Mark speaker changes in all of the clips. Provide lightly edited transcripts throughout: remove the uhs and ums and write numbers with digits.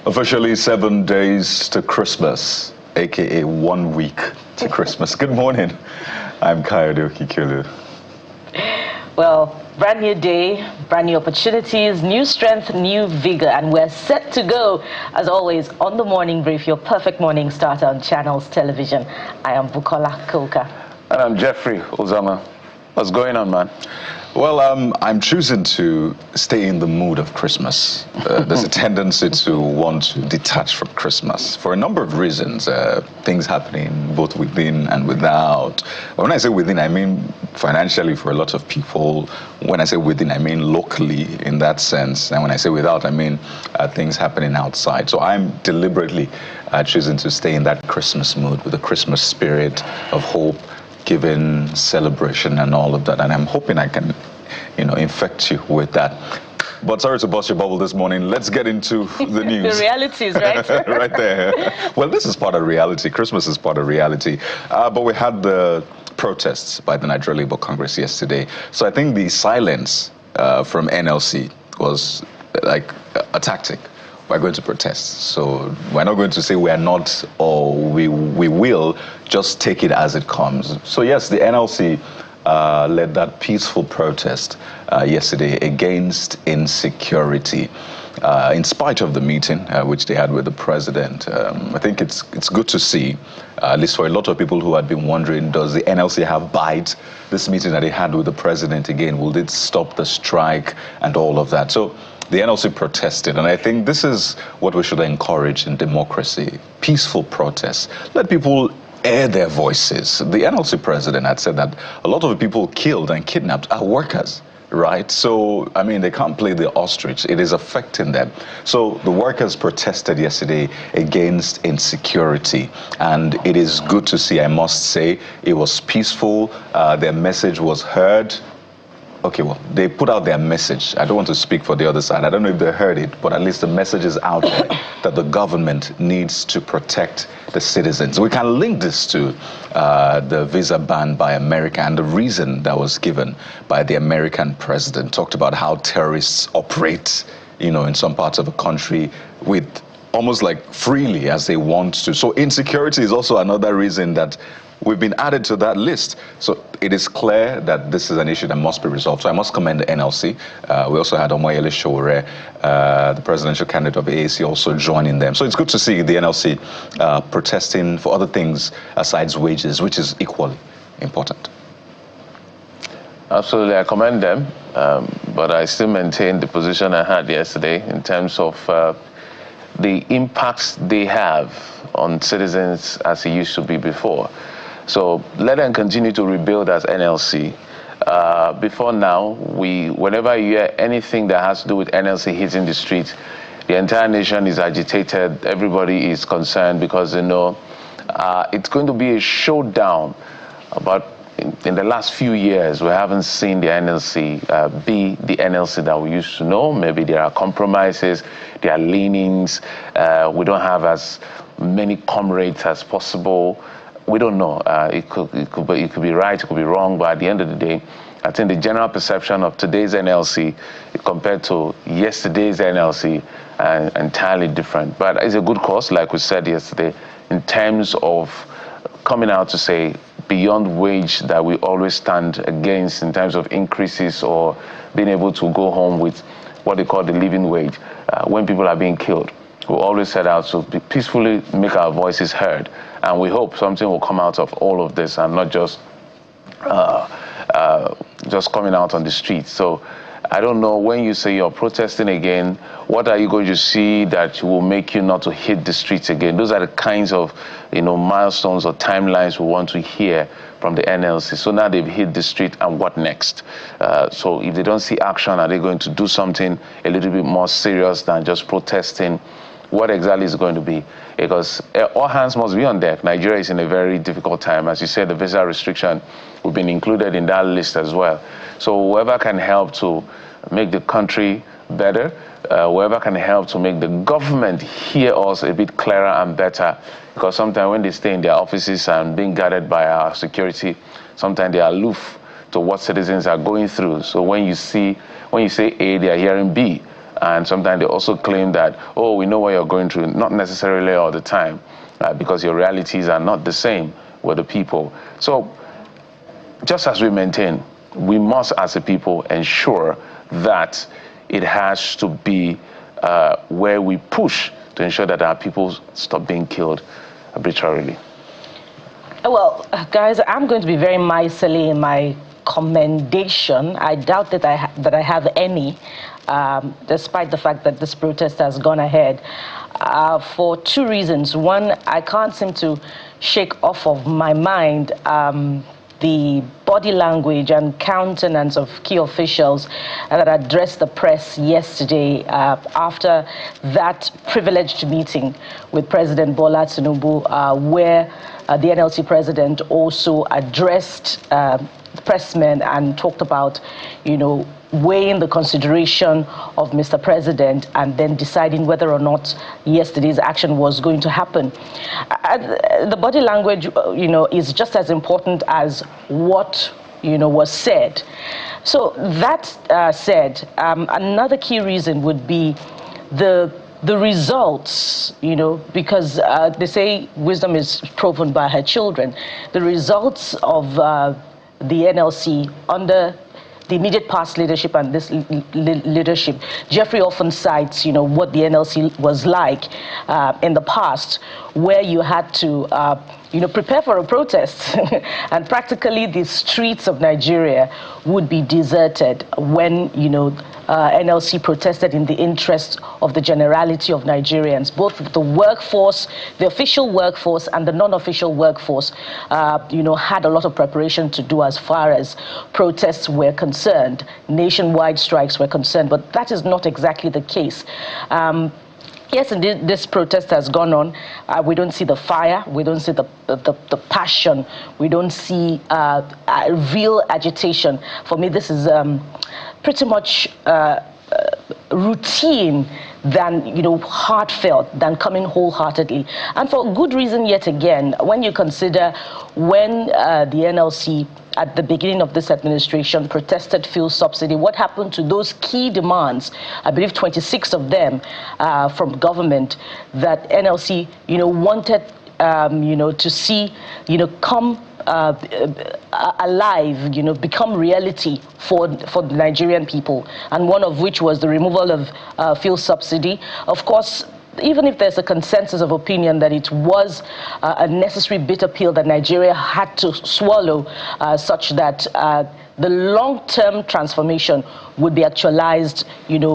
Speaker 1: Officially 7 days to Christmas, aka 1 week to Christmas. Good morning. I'm Kayode Okikulu.
Speaker 2: Well, brand new day, brand new opportunities, new strength, new vigor, and we're set to go, as always, on the Morning Brief, your perfect morning starter on Channels Television. I am Bukola Koka.
Speaker 3: And I'm Jeffrey Ozama. What's going on, man?
Speaker 1: Well, I'm choosing to stay in the mood of Christmas. There's a tendency to want to detach from Christmas for a number of reasons. Things happening both within and without. When I say within, I mean financially for a lot of people. When I say within, I mean locally in that sense. And when I say without, I mean things happening outside. So I'm deliberately choosing to stay in that Christmas mood with the Christmas spirit of hope, giving, celebration, and all of that. And I'm hoping I can, infect you with that. But sorry to bust your bubble this morning. Let's get into the news.
Speaker 2: The realities, right?
Speaker 1: Right there. Well, this is part of reality. Christmas is part of reality. But we had the protests by the Nigeria Labour Congress yesterday. So I think the silence from NLC was like a tactic. We're going to protest. So we're not going to say we are not or we will, just take it as it comes. So yes, the NLC led that peaceful protest yesterday against insecurity. In spite of the meeting which they had with the president, I think it's good to see, at least for a lot of people who had been wondering, does the NLC have bite? This meeting that they had with the president again, will it stop the strike and all of that? So the NLC protested, and I think this is what we should encourage in democracy. Peaceful protests. Let people air their voices. The NLC president had said that a lot of the people killed and kidnapped are workers, right? So, I mean, they can't play the ostrich. It is affecting them. So the workers protested yesterday against insecurity, and it is good to see, I must say. It was peaceful. Their message was heard. Okay, well, they put out their message. I don't want to speak for the other side. I don't know if they heard it, but at least the message is out there that the government needs to protect the citizens. We can link this to the visa ban by America, and the reason that was given by the American president talked about how terrorists operate, in some parts of the country with almost like freely as they want to. So insecurity is also another reason that we've been added to that list. So it is clear that this is an issue that must be resolved. So I must commend the NLC. We also had Omoyele Sowore, the presidential candidate of AAC, also joining them. So it's good to see the NLC protesting for other things besides wages, which is equally important.
Speaker 3: Absolutely, I commend them. But I still maintain the position I had yesterday in terms of the impacts they have on citizens as it used to be before. So let them continue to rebuild as NLC. Before now, whenever you hear anything that has to do with NLC hitting the street, the entire nation is agitated. Everybody is concerned because they know it's going to be a showdown. But in the last few years, we haven't seen the NLC be the NLC that we used to know. Maybe there are compromises, there are leanings. We don't have as many comrades as possible. We don't know. It could be right, it could be wrong, but at the end of the day, I think the general perception of today's NLC compared to yesterday's NLC are entirely different. But it's a good cause, like we said yesterday, in terms of coming out to say beyond wage that we always stand against in terms of increases or being able to go home with what they call the living wage when people are being killed. We always set out to peacefully make our voices heard. And we hope something will come out of all of this and not just coming out on the streets. So I don't know, when you say you're protesting again, what are you going to see that will make you not to hit the streets again? Those are the kinds of milestones or timelines we want to hear from the NLC. So now they've hit the street, and what next? So if they don't see action, are they going to do something a little bit more serious than just protesting? What exactly is it going to be? Because all hands must be on deck. Nigeria is in a very difficult time. As you said, the visa restriction will be included in that list as well. So whoever can help to make the country better, whoever can help to make the government hear us a bit clearer and better, because sometimes when they stay in their offices and being guarded by our security, sometimes they are aloof to what citizens are going through. So when you say A, they are hearing B. And sometimes they also claim that, oh, we know what you're going through, not necessarily all the time, because your realities are not the same with the people. So just as we maintain, we must as a people ensure that it has to be where we push to ensure that our people stop being killed arbitrarily.
Speaker 2: Well, guys, I'm going to be very miserly in my commendation. I doubt that I have any, despite the fact that this protest has gone ahead, for two reasons. One, I can't seem to shake off of my mind the body language and countenance of key officials that addressed the press yesterday after that privileged meeting with President Bola Tinubu, where the NLC president also addressed pressmen and talked about, weighing the consideration of Mr. President and then deciding whether or not yesterday's action was going to happen. The body language, is just as important as what, was said. So that said, another key reason would be the results, because they say wisdom is proven by her children. The results of the NLC under the immediate past leadership and this leadership. Jeffrey often cites, what the NLC was like in the past, where you had to, prepare for a protest. And practically the streets of Nigeria would be deserted when, NLC protested in the interest of the generality of Nigerians. Both the workforce, the official workforce and the non-official workforce, had a lot of preparation to do as far as protests were concerned, nationwide strikes were concerned, but that is not exactly the case. Yes, indeed, this protest has gone on. We don't see the fire. We don't see the passion. We don't see real agitation. For me, this is pretty much routine than, heartfelt, than coming wholeheartedly. And for good reason yet again, when you consider when the NLC at the beginning of this administration protested fuel subsidy, what happened to those key demands, I believe 26 of them from government that NLC, wanted, to see, come alive, become reality for the Nigerian people, and one of which was the removal of fuel subsidy. Of course, even if there's a consensus of opinion that it was a necessary bitter pill that Nigeria had to swallow, such that the long-term transformation would be actualized,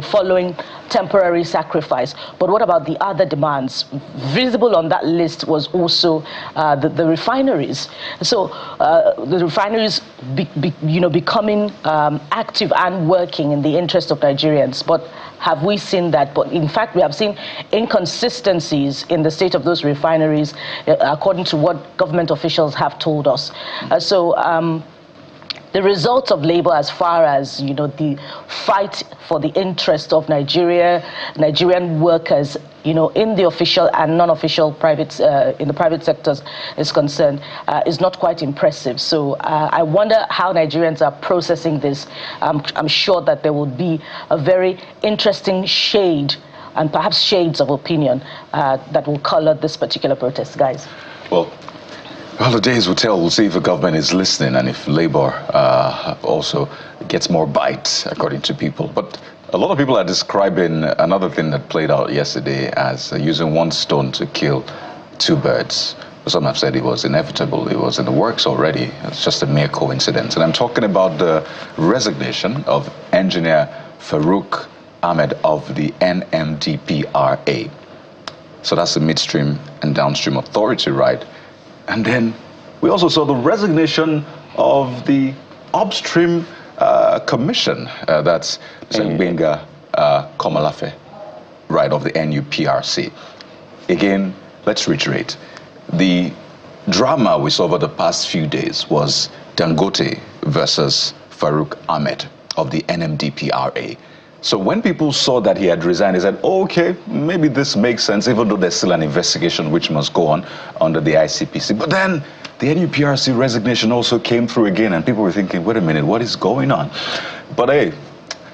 Speaker 2: following temporary sacrifice. But what about the other demands? Visible on that list was also the refineries. So the refineries, becoming active and working in the interest of Nigerians. But have we seen that? But in fact, we have seen inconsistencies in the state of those refineries, according to what government officials have told us. The results of labor, as far as the fight for the interest of Nigerian workers, in the official and non-official private, in the private sectors is concerned, is not quite impressive. So I wonder how Nigerians are processing this. I'm sure that there will be a very interesting shade and perhaps shades of opinion that will color this particular protest, guys.
Speaker 1: Well, the days will tell. We'll see if the government is listening and if labor also gets more bites, according to people. But a lot of people are describing another thing that played out yesterday as using one stone to kill two birds. Some have said it was inevitable. It was in the works already. It's just a mere coincidence. And I'm talking about the resignation of engineer Farouk Ahmed of the NMDPRA. So that's the midstream and downstream authority, right? And then we also saw the resignation of the upstream commission. That's Benga Komalafe, right, of the NUPRC. Again, let's reiterate. The drama we saw over the past few days was Dangote versus Farouk Ahmed of the NMDPRA. So when people saw that he had resigned, they said, oh, okay, maybe this makes sense, even though there's still an investigation which must go on under the ICPC. But then the NUPRC resignation also came through again, and people were thinking, wait a minute, what is going on? But hey,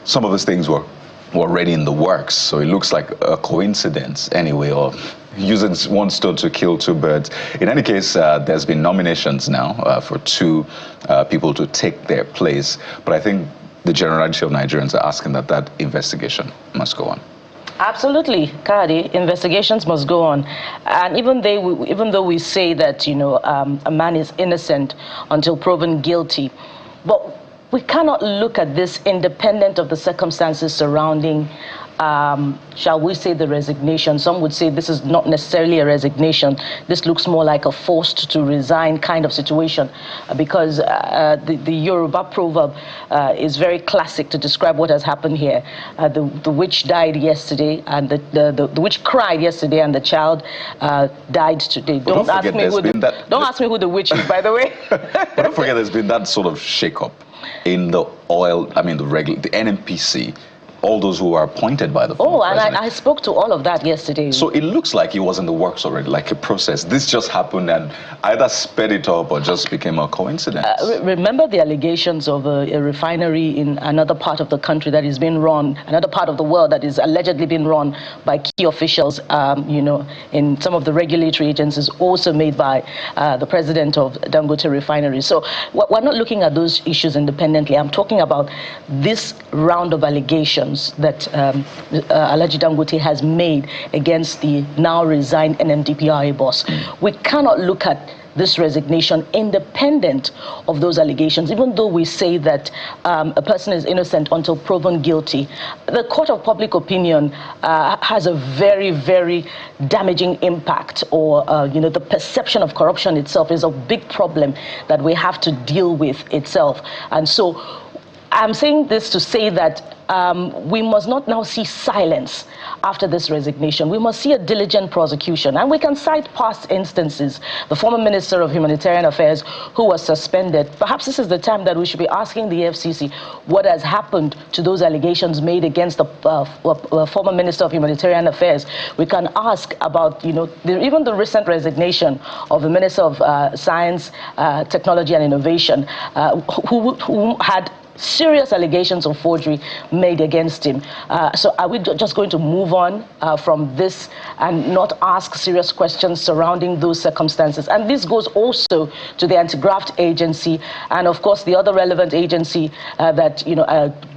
Speaker 1: some of these things were were already in the works. So it looks like a coincidence anyway, or using one stone to kill two birds. In any case, there's been nominations now for two people to take their place. But I think the generality of Nigerians are asking that that investigation must go on.
Speaker 2: Absolutely, Kadi. Investigations must go on, and even though we say that a man is innocent until proven guilty, but we cannot look at this independent of the circumstances surrounding, shall we say, the resignation. Some would say this is not necessarily a resignation. This looks more like a forced to resign kind of situation, because the Yoruba proverb is very classic to describe what has happened here. The witch died yesterday, and the witch cried yesterday, and the child died today.
Speaker 1: Well, don't
Speaker 2: ask me who the witch is, by the way.
Speaker 1: But don't forget, there's been that sort of shake-up in the oil, I mean, the NNPC, all those who are appointed by the former president.
Speaker 2: I spoke to all of that yesterday.
Speaker 1: So it looks like it was in the works already, like a process. This just happened and either sped it up or just became a coincidence.
Speaker 2: Remember the allegations of a refinery in another part of the country that is being run, another part of the world that is allegedly being run by key officials, in some of the regulatory agencies, also made by the president of Dangote Refinery. So we're not looking at those issues independently. I'm talking about this round of allegations that Alhaji Dangote has made against the now resigned NMDPRA boss. We cannot look at this resignation independent of those allegations, even though we say that a person is innocent until proven guilty. The court of public opinion has a very, very damaging impact, or the perception of corruption itself is a big problem that we have to deal with itself. And so I'm saying this to say that we must not now see silence after this resignation. We must see a diligent prosecution. And we can cite past instances. The former Minister of Humanitarian Affairs who was suspended. Perhaps this is the time that we should be asking the FCC what has happened to those allegations made against the former Minister of Humanitarian Affairs. We can ask about, even the recent resignation of the Minister of Science, Technology and Innovation, who had serious allegations of forgery made against him. So are we just going to move on from this and not ask serious questions surrounding those circumstances? And this goes also to the anti-graft agency and, of course, the other relevant agency that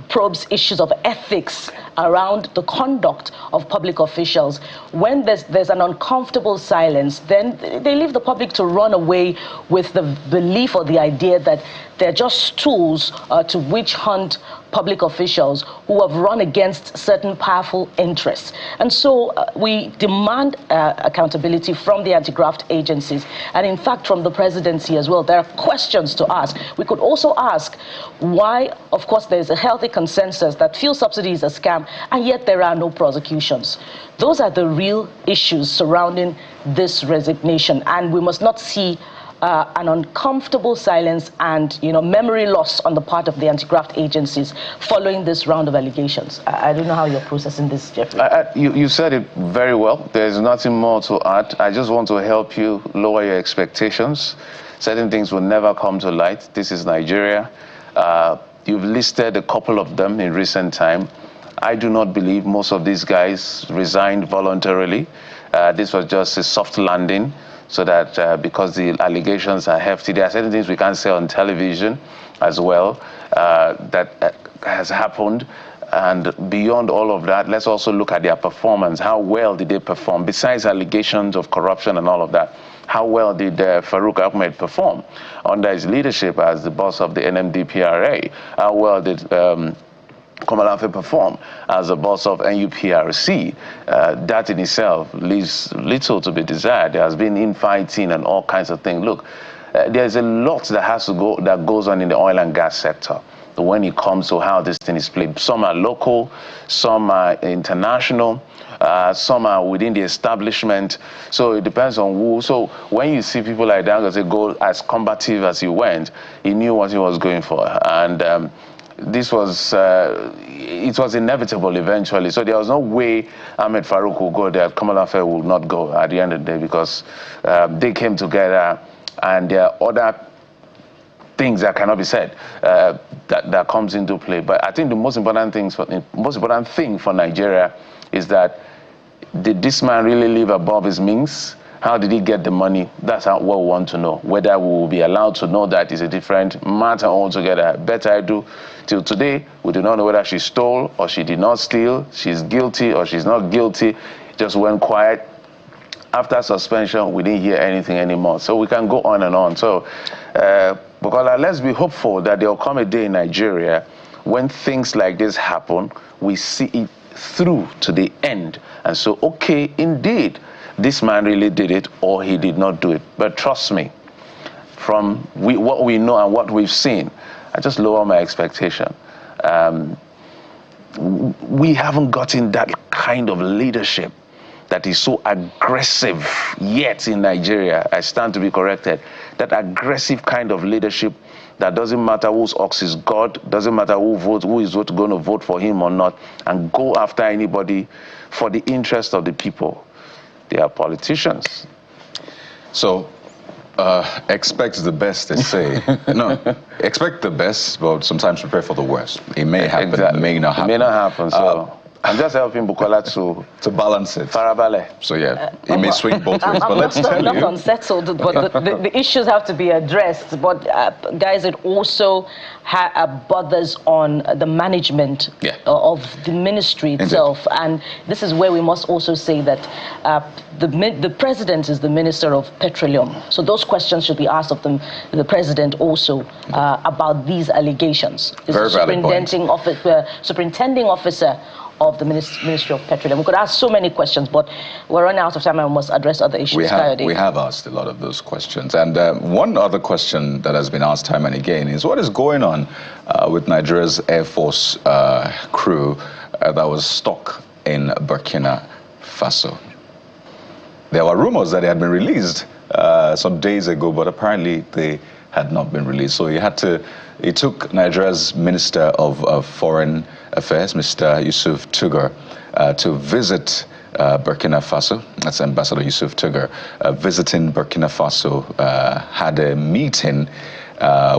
Speaker 2: probes issues of ethics around the conduct of public officials. When there's an uncomfortable silence, then they leave the public to run away with the belief or the idea that they're just tools to witch hunt public officials who have run against certain powerful interests. And so we demand accountability from the anti-graft agencies and, in fact, from the presidency as well. There are questions to ask. We could also ask why, of course, there's a healthy consensus that fuel subsidy is a scam, and yet there are no prosecutions. Those are the real issues surrounding this resignation, and we must not see an uncomfortable silence and memory loss on the part of the anti-graft agencies following this round of allegations. I don't know how you're processing this, Jeffrey.
Speaker 3: You said it very well. There's nothing more to add. I just want to help you lower your expectations. Certain things will never come to light. This is Nigeria. You've listed a couple of them in recent time. I do not believe most of these guys resigned voluntarily. This was just a soft landing. So that because the allegations are hefty, there are certain things we can't say on television as well that has happened. And beyond all of that, let's also look at their performance. How well did they perform? Besides allegations of corruption and all of that, how well did Farouk Ahmed perform under his leadership as the boss of the NMDPRA? How well did Komalafe perform as a boss of NUPRC? That in itself leaves little to be desired. There has been infighting and all kinds of things. Look, there's a lot that goes on in the oil and gas sector when it comes to how this thing is played. Some are local, some are international, some are within the establishment. So it depends on who. So when you see people like that go as combative as he went, he knew what he was going for. And this was, it was inevitable eventually. So there was no way Ahmed Farouk would go there. Komalafe would not go at the end of the day because they came together, and there are other things that cannot be said that comes into play. But I think the most important thing for Nigeria is that, did this man really live above his means? How did he get the money? That's what we want to know. Whether we will be allowed to know that is a different matter altogether. Better I do. Till today, we do not know whether she stole or she did not steal. She's guilty or she's not guilty. Just went quiet. After suspension, we didn't hear anything anymore. So we can go on and on. So, because let's be hopeful that there will come a day in Nigeria when things like this happen, we see it through to the end. And so, okay, indeed, this man really did it or he did not do it. But trust me, from what we know and what we've seen, I just lower my expectation. We haven't gotten that kind of leadership that is so aggressive yet in Nigeria. I stand to be corrected. That aggressive kind of leadership that doesn't matter whose ox is God, doesn't matter who is going to vote for him or not, and go after anybody for the interest of the people. They are politicians.
Speaker 1: So, expect the best, they say. No, expect the best, but sometimes prepare for the worst. It may happen,
Speaker 3: exactly.
Speaker 1: It may not happen.
Speaker 3: It may not happen, so I'm just helping Bukola to
Speaker 1: balance it.
Speaker 3: Farabale.
Speaker 1: So yeah, it may swing both ways, but let's tell you.
Speaker 2: I'm not unsettled, but the issues have to be addressed. But guys, it also bothers on the management of the ministry itself. Indeed. And this is where we must also say that the president is the minister of petroleum. So those questions should be asked of the president also about these allegations.
Speaker 1: Very valid point.
Speaker 2: Superintending officer of the Ministry of Petroleum. We could ask so many questions, but we're running out of time and we must address other issues.
Speaker 1: We have asked a lot of those questions. And one other question that has been asked time and again is what is going on with Nigeria's Air Force crew that was stuck in Burkina Faso? There were rumors that they had been released some days ago, but apparently they had not been released. So it took Nigeria's Minister of Foreign Affairs, Mr. Yusuf Tugar, to visit Burkina Faso. That's Ambassador Yusuf Tugar, visiting Burkina Faso, had a meeting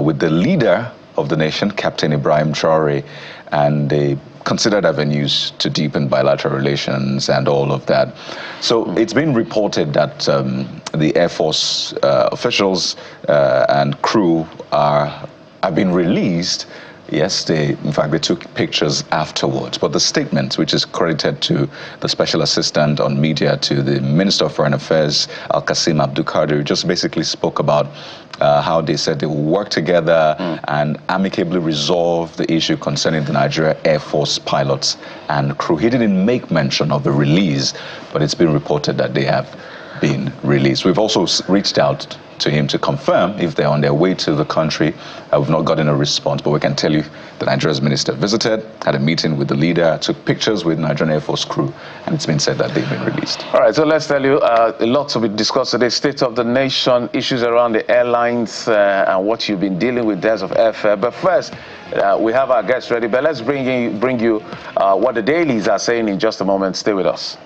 Speaker 1: with the leader of the nation, Captain Ibrahim Traore, and they considered avenues to deepen bilateral relations and all of that. So it's been reported that the Air Force officials and crew have been released. Yes, in fact, they took pictures afterwards. But the statement, which is credited to the Special Assistant on Media to the Minister of Foreign Affairs, Al-Qasim Abdulkadir, just basically spoke about how they said they will work together and amicably resolve the issue concerning the Nigeria Air Force pilots and crew. He didn't make mention of the release, but it's been reported that they have been released. We've also reached out to him to confirm if they're on their way to the country. We've not gotten a response, but we can tell you the Nigeria's minister visited, had a meeting with the leader, took pictures with Nigerian Air Force crew, and it's been said that they've been released.
Speaker 3: All right, so let's tell you, a lot to be discussed today. State of the nation, issues around the airlines, and what you've been dealing with there of airfare. But first, we have our guests ready, but let's bring you what the dailies are saying in just a moment. Stay with us.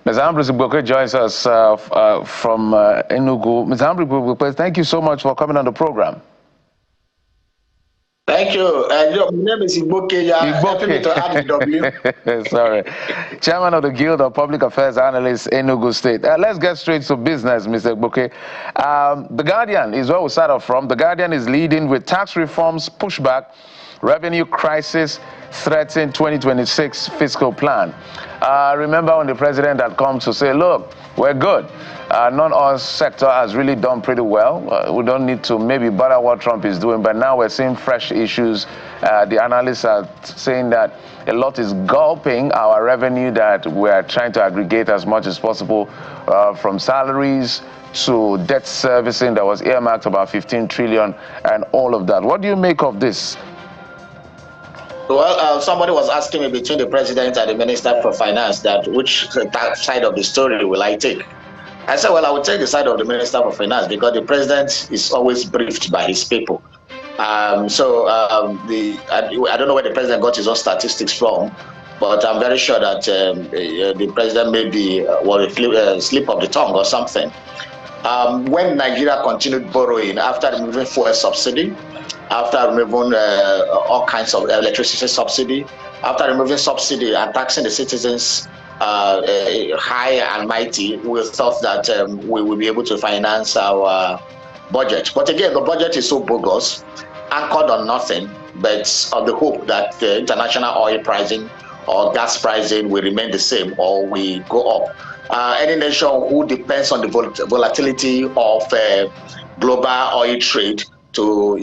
Speaker 3: Ms. Ambrose Igboke joins us from Enugu. Ms. Ambrose Igboke, thank you so much for coming on the program.
Speaker 4: Thank you. My name is Igboke. Helping me to add the W.
Speaker 3: Sorry. Chairman of the Guild of Public Affairs Analysts, Enugu State. Let's get straight to business, Mr. Igboke. The Guardian is where we start off from. The Guardian is leading with tax reforms, pushback, revenue crisis, threaten 2026 fiscal plan. Remember when the president had come to say, look, we're good. Non-oil sector has really done pretty well. We don't need to maybe bother what Trump is doing, but now we're seeing fresh issues. The analysts are saying that a lot is gulping our revenue that we're trying to aggregate as much as possible from salaries to debt servicing that was earmarked about 15 trillion and all of that. What do you make of this?
Speaker 4: Well, somebody was asking me between the president and the minister for finance that which side of the story will I take? I said, well, I will take the side of the minister for finance because the president is always briefed by his people. I don't know where the president got his own statistics from, but I'm very sure that the president may be a slip of the tongue or something. When Nigeria continued borrowing after removing fuel subsidy, after removing all kinds of electricity subsidy, after removing subsidy and taxing the citizens high and mighty, we thought that we will be able to finance our budget. But again, the budget is so bogus, anchored on nothing but on the hope that the international oil pricing or gas pricing will remain the same or will go up. Any nation who depends on the volatility of global oil trade to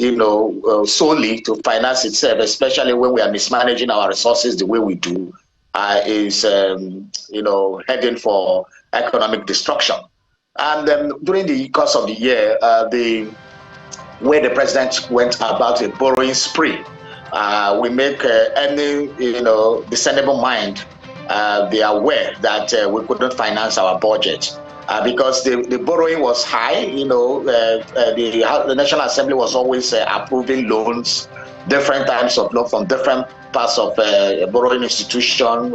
Speaker 4: solely to finance itself, especially when we are mismanaging our resources the way we do, is heading for economic destruction. And during the course of the year, the way the president went about a borrowing spree, we make any discernible mind be aware that we couldn't finance our budget because the borrowing was high. The National Assembly was always approving loans, different types of loans from different parts of borrowing institution,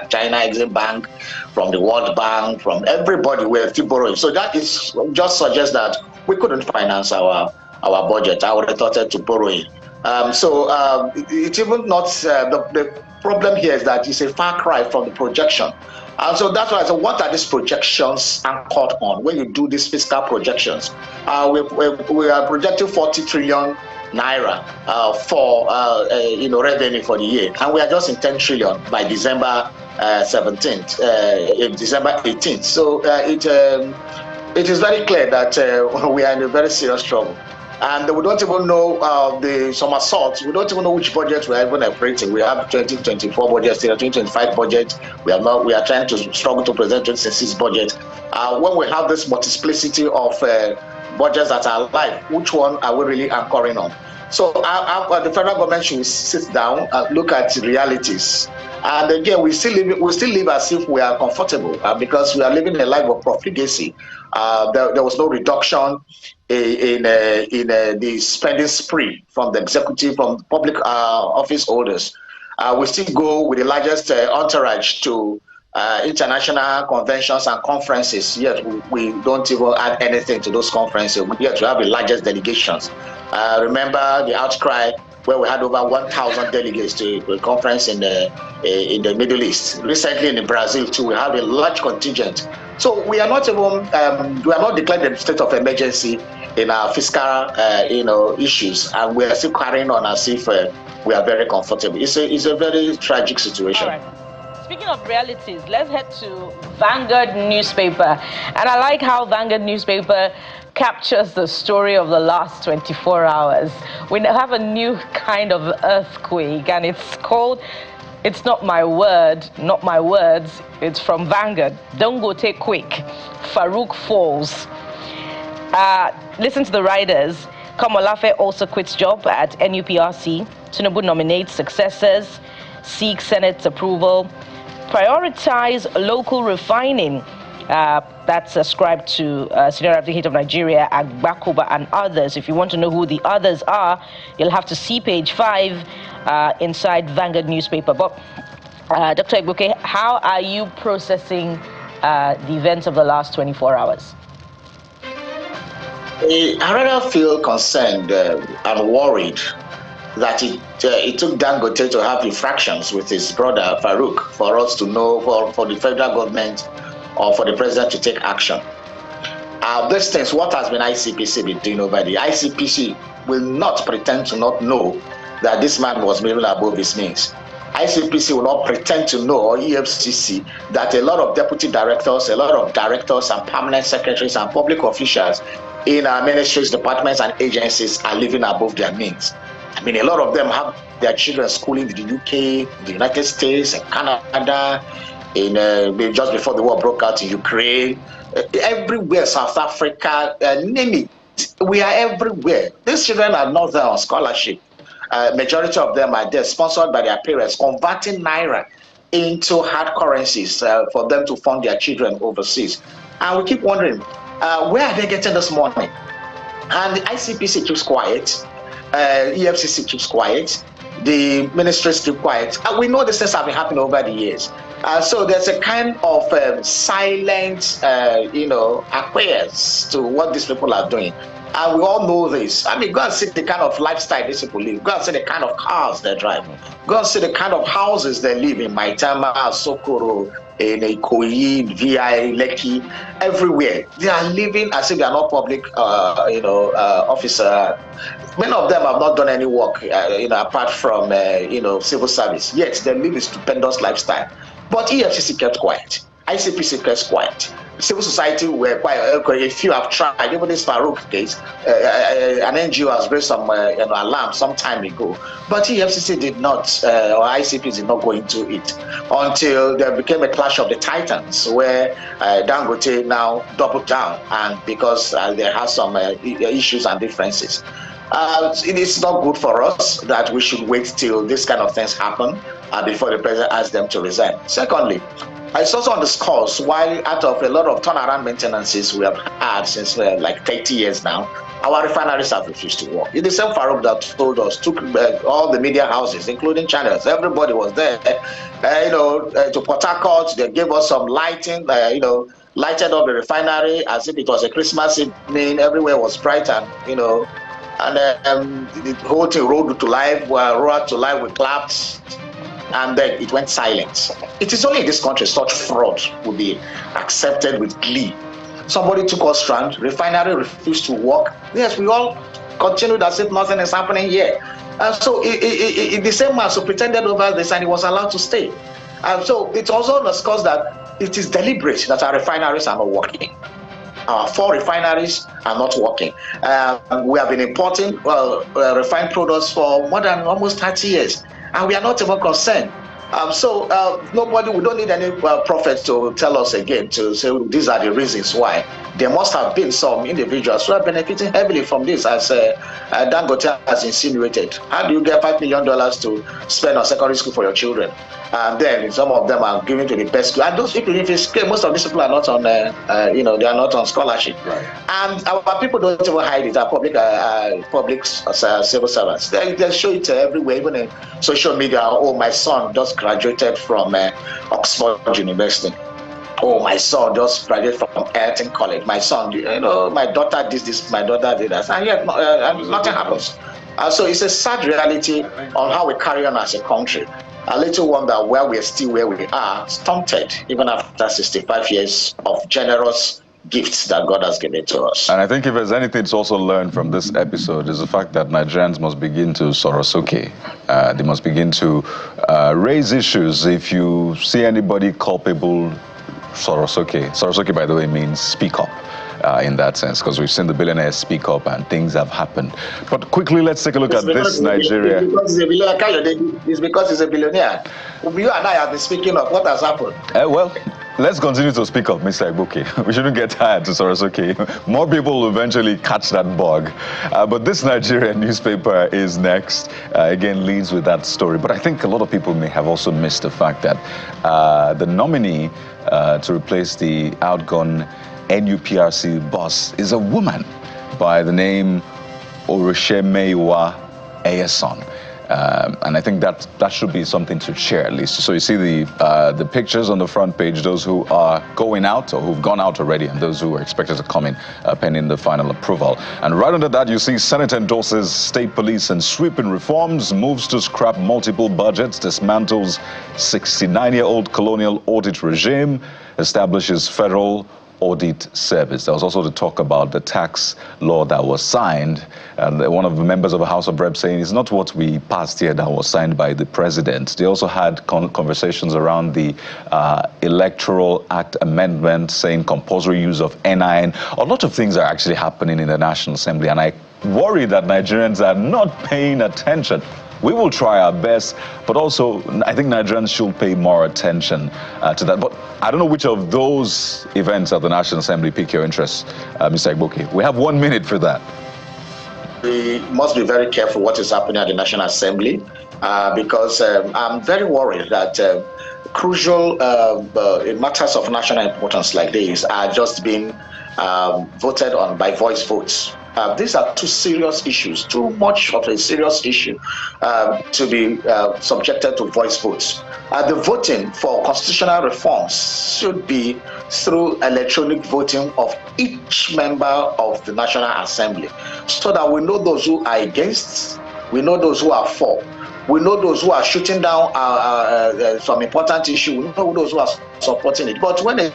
Speaker 4: China Exim Bank, from the World Bank, from everybody were still borrowing. So that is just suggests that we couldn't finance our budget. I would have resorted to borrowing. It's even not the problem here is that it's a far cry from the projection. And so that's why I said, what are these projections anchored on? When you do these fiscal projections, we are projecting 40 trillion naira for revenue for the year, and we are just in 10 trillion by December 17th, December 18th. So it is very clear that we are in a very serious trouble. And we don't even know the somersaults. We don't even know which budget we are even operating. We have 2024 budget, still 2025 budget. We are trying to struggle to present 2026 budget. When we have this multiplicity of budgets that are live, which one are we really anchoring on? So the federal government should sit down and look at realities. And again, we still live as if we are comfortable because we are living a life of profligacy. There was no reduction in the spending spree from the executive, from public office holders. We still go with the largest entourage to international conventions and conferences, yet we don't even add anything to those conferences. Yet we have the largest delegations. Remember the outcry where we had over 1,000 delegates to a conference in the Middle East. Recently in Brazil too, we have a large contingent. So we are not even we are not declared a state of emergency in our fiscal issues, and we are still carrying on as if we are very comfortable. It's a very tragic situation.
Speaker 2: All right. Speaking of realities, let's head to Vanguard newspaper. And I like how Vanguard newspaper captures the story of the last 24 hours. We have a new kind of earthquake, and it's called, it's not my word, not my words, it's from Vanguard. Don't go take quick. Farouk falls. Listen to the riders. Kamalafe also quits job at NUPRC. Tinubu nominates successors. Seek Senate's approval. Prioritize local refining. That's ascribed to Senior Advocate of Nigeria, Agbakuba, and others. If you want to know who the others are, you'll have to see page 5 inside Vanguard newspaper. But Dr. Egbuke, how are you processing the events of the last 24 hours?
Speaker 4: I rather feel concerned and worried that it took Dangote to have infractions with his brother Farouk for us to know, for the federal government or for the president to take action. These things, what has been ICPC been doing over the ICPC will not pretend to not know that this man was living above his means. ICPC will not pretend to know, or EFCC, that a lot of deputy directors, a lot of directors and permanent secretaries and public officials in our ministries, departments and agencies are living above their means. I mean, a lot of them have their children schooling in the UK, the United States, and Canada, just before the war broke out in Ukraine, everywhere, South Africa, name it. We are everywhere. These children are not there on scholarship. Majority of them are there, sponsored by their parents, converting naira into hard currencies for them to fund their children overseas. And we keep wondering, where are they getting this money? And the ICPC keeps quiet. EFCC keeps quiet. The ministries keep quiet. And we know these things have been happening over the years. So there's a kind of silent, acquiescence to what these people are doing. And we all know this. I mean, go and see the kind of lifestyle these people live. Go and see the kind of cars they drive. Go and see the kind of houses they live in. Maitama, Sokoro, in Ikoyi, VI, Lekki, everywhere. They are living as if they are not public, officer. Many of them have not done any work, apart from, civil service. Yet they live a stupendous lifestyle. But EFCC kept quiet. ICPC kept quiet. Civil society were quiet. A few have tried. Even this Farouk case, an NGO has raised some alarm some time ago. But EFCC did not, or ICP did not go into it until there became a clash of the titans, where Dangote now doubled down, and because there has some issues and differences. It is not good for us that we should wait till this kind of things happen before the president asks them to resign. Secondly, it's also underscores why, out of a lot of turnaround maintenances we have had since like 30 years now, our refineries have refused to work. It's the same Farouk that told us, took all the media houses, including channels, everybody was there, to Port Harcourt. They gave us some lighting, lighted up the refinery as if it was a Christmas evening. Everywhere was bright and, and the whole thing rolled to life, we clapped. And then it went silent. It is only in this country such fraud would be accepted with glee. Somebody took us strand, refinery refused to work. Yes, we all continued as if nothing is happening here. And so the same man pretended over this and he was allowed to stay. And so it also underscores that it is deliberate that our refineries are not working. Our 4 refineries are not working. We have been importing refined products for more than almost 30 years. And we are not even concerned. We don't need any prophets to tell us again to say these are the reasons why. There must have been some individuals who are benefiting heavily from this, as Dangote has insinuated. How do you get $5 million to spend on secondary school for your children? And then some of them are given to the best school. And those people, if it's clear, most of these people are not on, they are not on scholarship. Right. And our people don't even hide it. Our public civil servants, they show it everywhere, even in social media. Oh, my son just graduated from Oxford University. Oh, my son just graduated from Ayrton College. My son, my daughter did this, my daughter did that. And yet nothing happens. So it's a sad reality on how we carry on as a country. A little wonder why we are still where we are, stunted, even after 65 years of generous gifts that God has given to us.
Speaker 1: And I think if there's anything to also learn from this episode is the fact that Nigerians must begin to sorosoke. They must begin to raise issues. If you see anybody culpable, sorosoke. Sorosoke, by the way, means speak up. In that sense, because we've seen the billionaires speak up and things have happened. But quickly, let's take a look at this Nigeria.
Speaker 4: It's because he's a billionaire. You and I have been speaking of what has happened.
Speaker 1: Well, let's continue to speak up, Mr. Igboke. We shouldn't get tired to Sorosoke. More people will eventually catch that bug. But this Nigerian newspaper is next. Again, leads with that story. But I think a lot of people may have also missed the fact that the nominee to replace the outgone NUPRC boss is a woman by the name Orishemeyiwa Eyeson. And I think that should be something to share at least. So you see the pictures on the front page, those who are going out or who've gone out already and those who are expected to come in pending the final approval. And right under that, you see Senate endorses state police and sweeping reforms, moves to scrap multiple budgets, dismantles 69-year-old colonial audit regime, establishes federal audit service. There was also the talk about the tax law that was signed, and one of the members of the House of Reps saying it's not what we passed here that was signed by the president. They also had conversations around the Electoral Act amendment, saying compulsory use of NIN. A lot of things are actually happening in the National Assembly, and I worry that Nigerians are not paying attention. We will try our best, but also I think Nigerians should pay more attention to that. But I don't know which of those events at the National Assembly pique your interest, Mr. Igboke. We have 1 minute for that.
Speaker 4: We must be very careful what is happening at the National Assembly because I'm very worried that crucial matters of national importance like this are just being voted on by voice votes. These are two serious issues, too much of a serious issue to be subjected to voice votes. The voting for constitutional reforms should be through electronic voting of each member of the National Assembly, so that we know those who are against, we know those who are for, we know those who are shooting down some important issue, we know those who are supporting it. But when it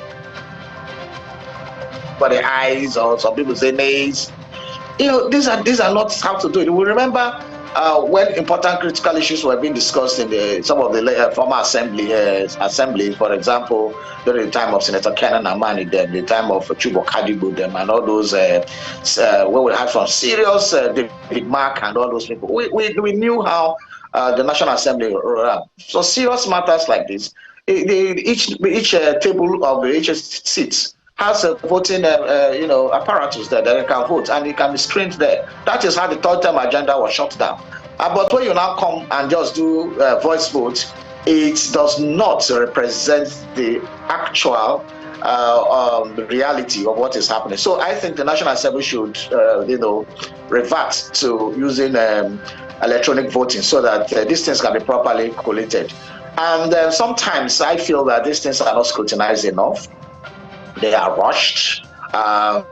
Speaker 4: by the ayes, or some people say nays, these are not how to do it. We remember when important critical issues were being discussed in some of the former assemblies, for example, during the time of Senator Kenan Amani, the time of Chubo Kadibu, and all those, where we had some serious David Mark and all those people. We knew how the National Assembly ran. So serious matters like this, each table of each seats has a voting apparatus that they can vote, and it can be screened there. That is how the third term agenda was shut down. But when you now come and just do voice vote, it does not represent the actual reality of what is happening. So I think the National Assembly should revert to using electronic voting, so that these things can be properly collated. And sometimes I feel that these things are not scrutinized enough. They are rushed. The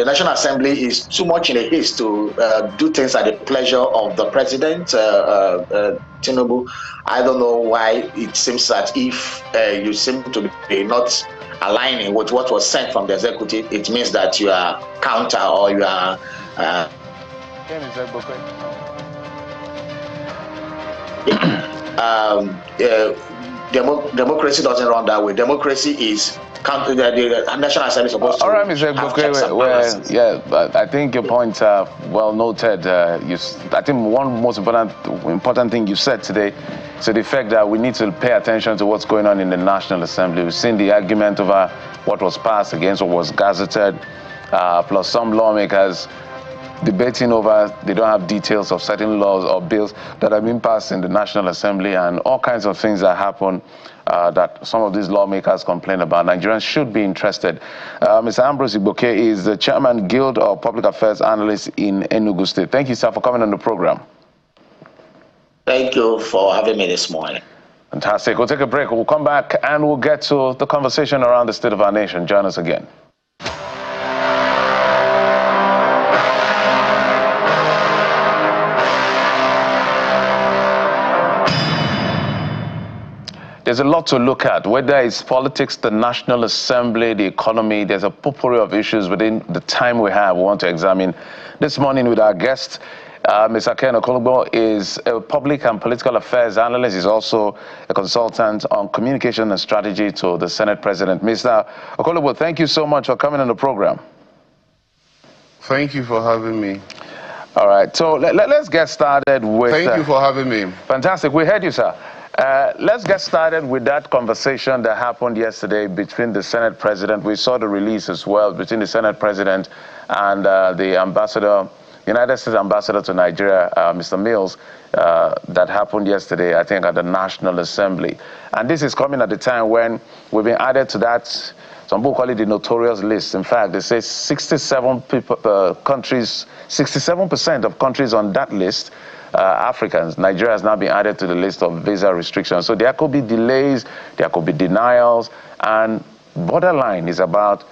Speaker 4: National Assembly is too much in a haste to do things at the pleasure of the President, Tinubu. I don't know why it seems that if you seem to be not aligning with what was sent from the executive, it means that you are counter, or you are... democracy doesn't run that way. Democracy is the National Assembly is supposed to have checks and balances.
Speaker 3: Yeah, but I think your points are well noted. I think one most important thing you said today is the fact that we need to pay attention to what's going on in the National Assembly. We've seen the argument over what was passed against what was gazetted, plus some lawmakers debating over they don't have details of certain laws or bills that have been passed in the National Assembly, and all kinds of things that happen that some of these lawmakers complain about. Nigerians should be interested. Mr. Ambrose Igboke is the Chairman Guild of Public Affairs Analysts in Enugu State. Thank you, sir, for coming on the program.
Speaker 4: Thank you for having me this morning.
Speaker 3: Fantastic. We'll take a break. We'll come back and we'll get to the conversation around the state of our nation. Join us again. There's a lot to look at, whether it's politics, the National Assembly, the economy. There's a potpourri of issues within the time we have. We want to examine this morning with our guest. Mr. Ken Okolugbo is a public and political affairs analyst. He's also a consultant on communication and strategy to the Senate President. Mr. Okolugbo, thank you so much for coming on the program.
Speaker 5: Thank you for having me.
Speaker 3: All right, so let's get started with...
Speaker 5: Thank you for having me.
Speaker 3: Fantastic. We heard you, sir. Let's get started with that conversation that happened yesterday between the Senate President. We saw the release as well between the Senate President and the ambassador, United States Ambassador to Nigeria, Mr. Mills, that happened yesterday, I think, at the National Assembly. And this is coming at the time when we've been added to that, some people call it the notorious list. In fact, they say 67% of countries on that list Africans. Nigeria has now been added to the list of visa restrictions. So there could be delays, there could be denials, and borderline is about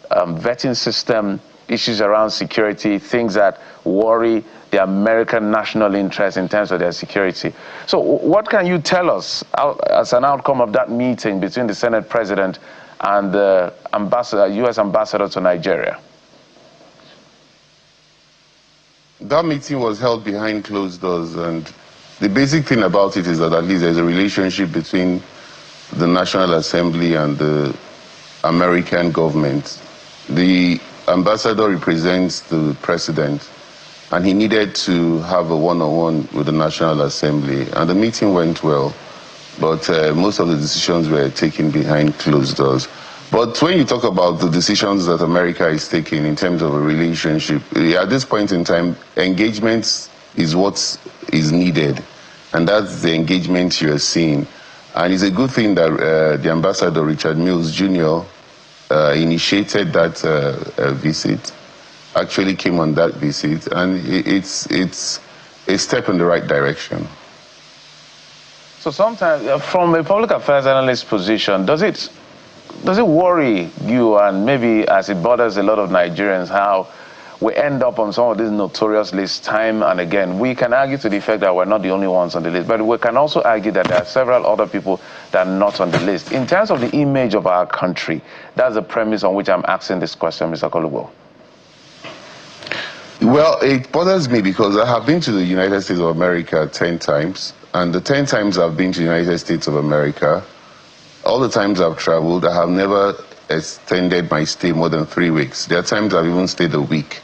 Speaker 3: vetting system, issues around security, things that worry the American national interest in terms of their security. So what can you tell us as an outcome of that meeting between the Senate President and the U.S. Ambassador to Nigeria?
Speaker 5: That meeting was held behind closed doors, and the basic thing about it is that at least there's a relationship between the National Assembly and the American government. The ambassador represents the president, and he needed to have a one-on-one with the National Assembly, and the meeting went well, but most of the decisions were taken behind closed doors. But when you talk about the decisions that America is taking in terms of a relationship, at this point in time, engagement is what is needed. And that's the engagement you're seeing. And it's a good thing that the Ambassador Richard Mills Jr. initiated that visit, actually came on that visit, and it's a step in the right direction.
Speaker 3: So sometimes, from a public affairs analyst position, does it worry you, and maybe as it bothers a lot of Nigerians, how we end up on some of these notorious lists time and again? We can argue to the effect that we're not the only ones on the list, but we can also argue that there are several other people that are not on the list. In terms of the image of our country, that's the premise on which I'm asking this question, Mr. Kolugbo.
Speaker 5: Well, it bothers me because I have been to the United States of America 10 times, and the 10 times I've been to the United States of America, all the times I've traveled, I have never extended my stay more than 3 weeks. There are times I've even stayed a week.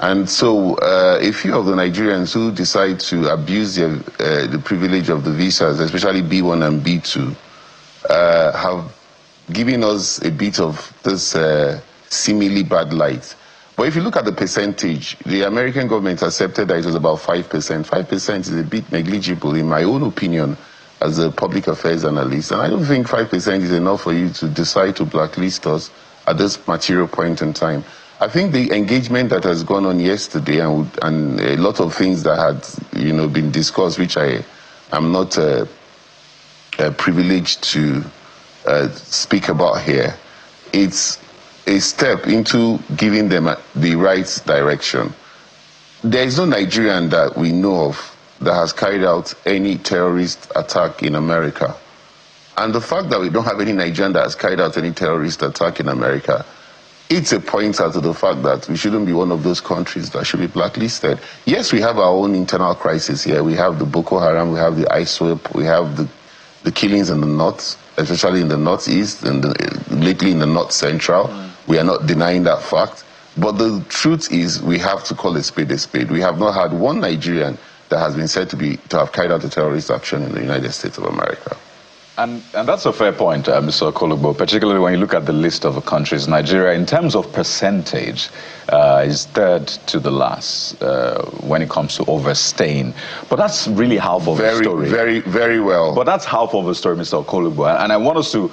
Speaker 5: And so a few of the Nigerians who decide to abuse the privilege of the visas, especially B1 and B2, have given us a bit of this seemingly bad light. But if you look at the percentage, the American government accepted that it was about 5%. 5% is a bit negligible, in my own opinion, as a public affairs analyst. And I don't think 5% is enough for you to decide to blacklist us at this material point in time. I think the engagement that has gone on yesterday and a lot of things that had been discussed, which I am not privileged to speak about here, it's a step into giving them the right direction. There is no Nigerian that we know of that has carried out any terrorist attack in America. And the fact that we don't have any Nigerian that has carried out any terrorist attack in America, it's a pointer to the fact that we shouldn't be one of those countries that should be blacklisted. Yes, we have our own internal crisis here. We have the Boko Haram, we have the ISWAP, we have the killings in the north, especially in the northeast, and lately in the north central. We are not denying that fact. But the truth is, we have to call a spade a spade. We have not had one Nigerian that has been said to have carried out a terrorist action in the United States of America.
Speaker 1: And that's a fair point, Mr. Kolugbo, particularly when you look at the list of countries. Nigeria, in terms of percentage, is third to the last when it comes to overstaying. But that's really half of the story.
Speaker 5: Very, very well.
Speaker 1: But that's half of the story, Mr. Kolugbo. And I want us to,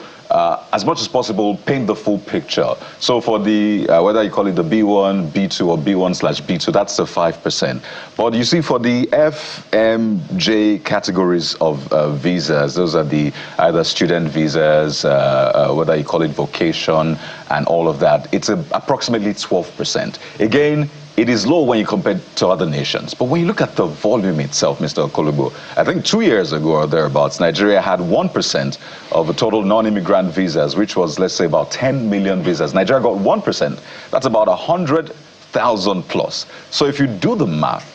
Speaker 1: as much as possible, paint the full picture. So for the, whether you call it the B1, B2, or B1/B2, that's the 5%. But you see, for the F, M, J categories of visas, those are the either student visas, whether you call it vocation, and all of that, it's approximately 12%. Again, it is low when you compare to other nations. But when you look at the volume itself, Mr. Kolugbo, I think 2 years ago or thereabouts, Nigeria had 1% of the total non-immigrant visas, which was, let's say, about 10 million visas. Nigeria got 1%. That's about 100,000 plus. So if you do the math,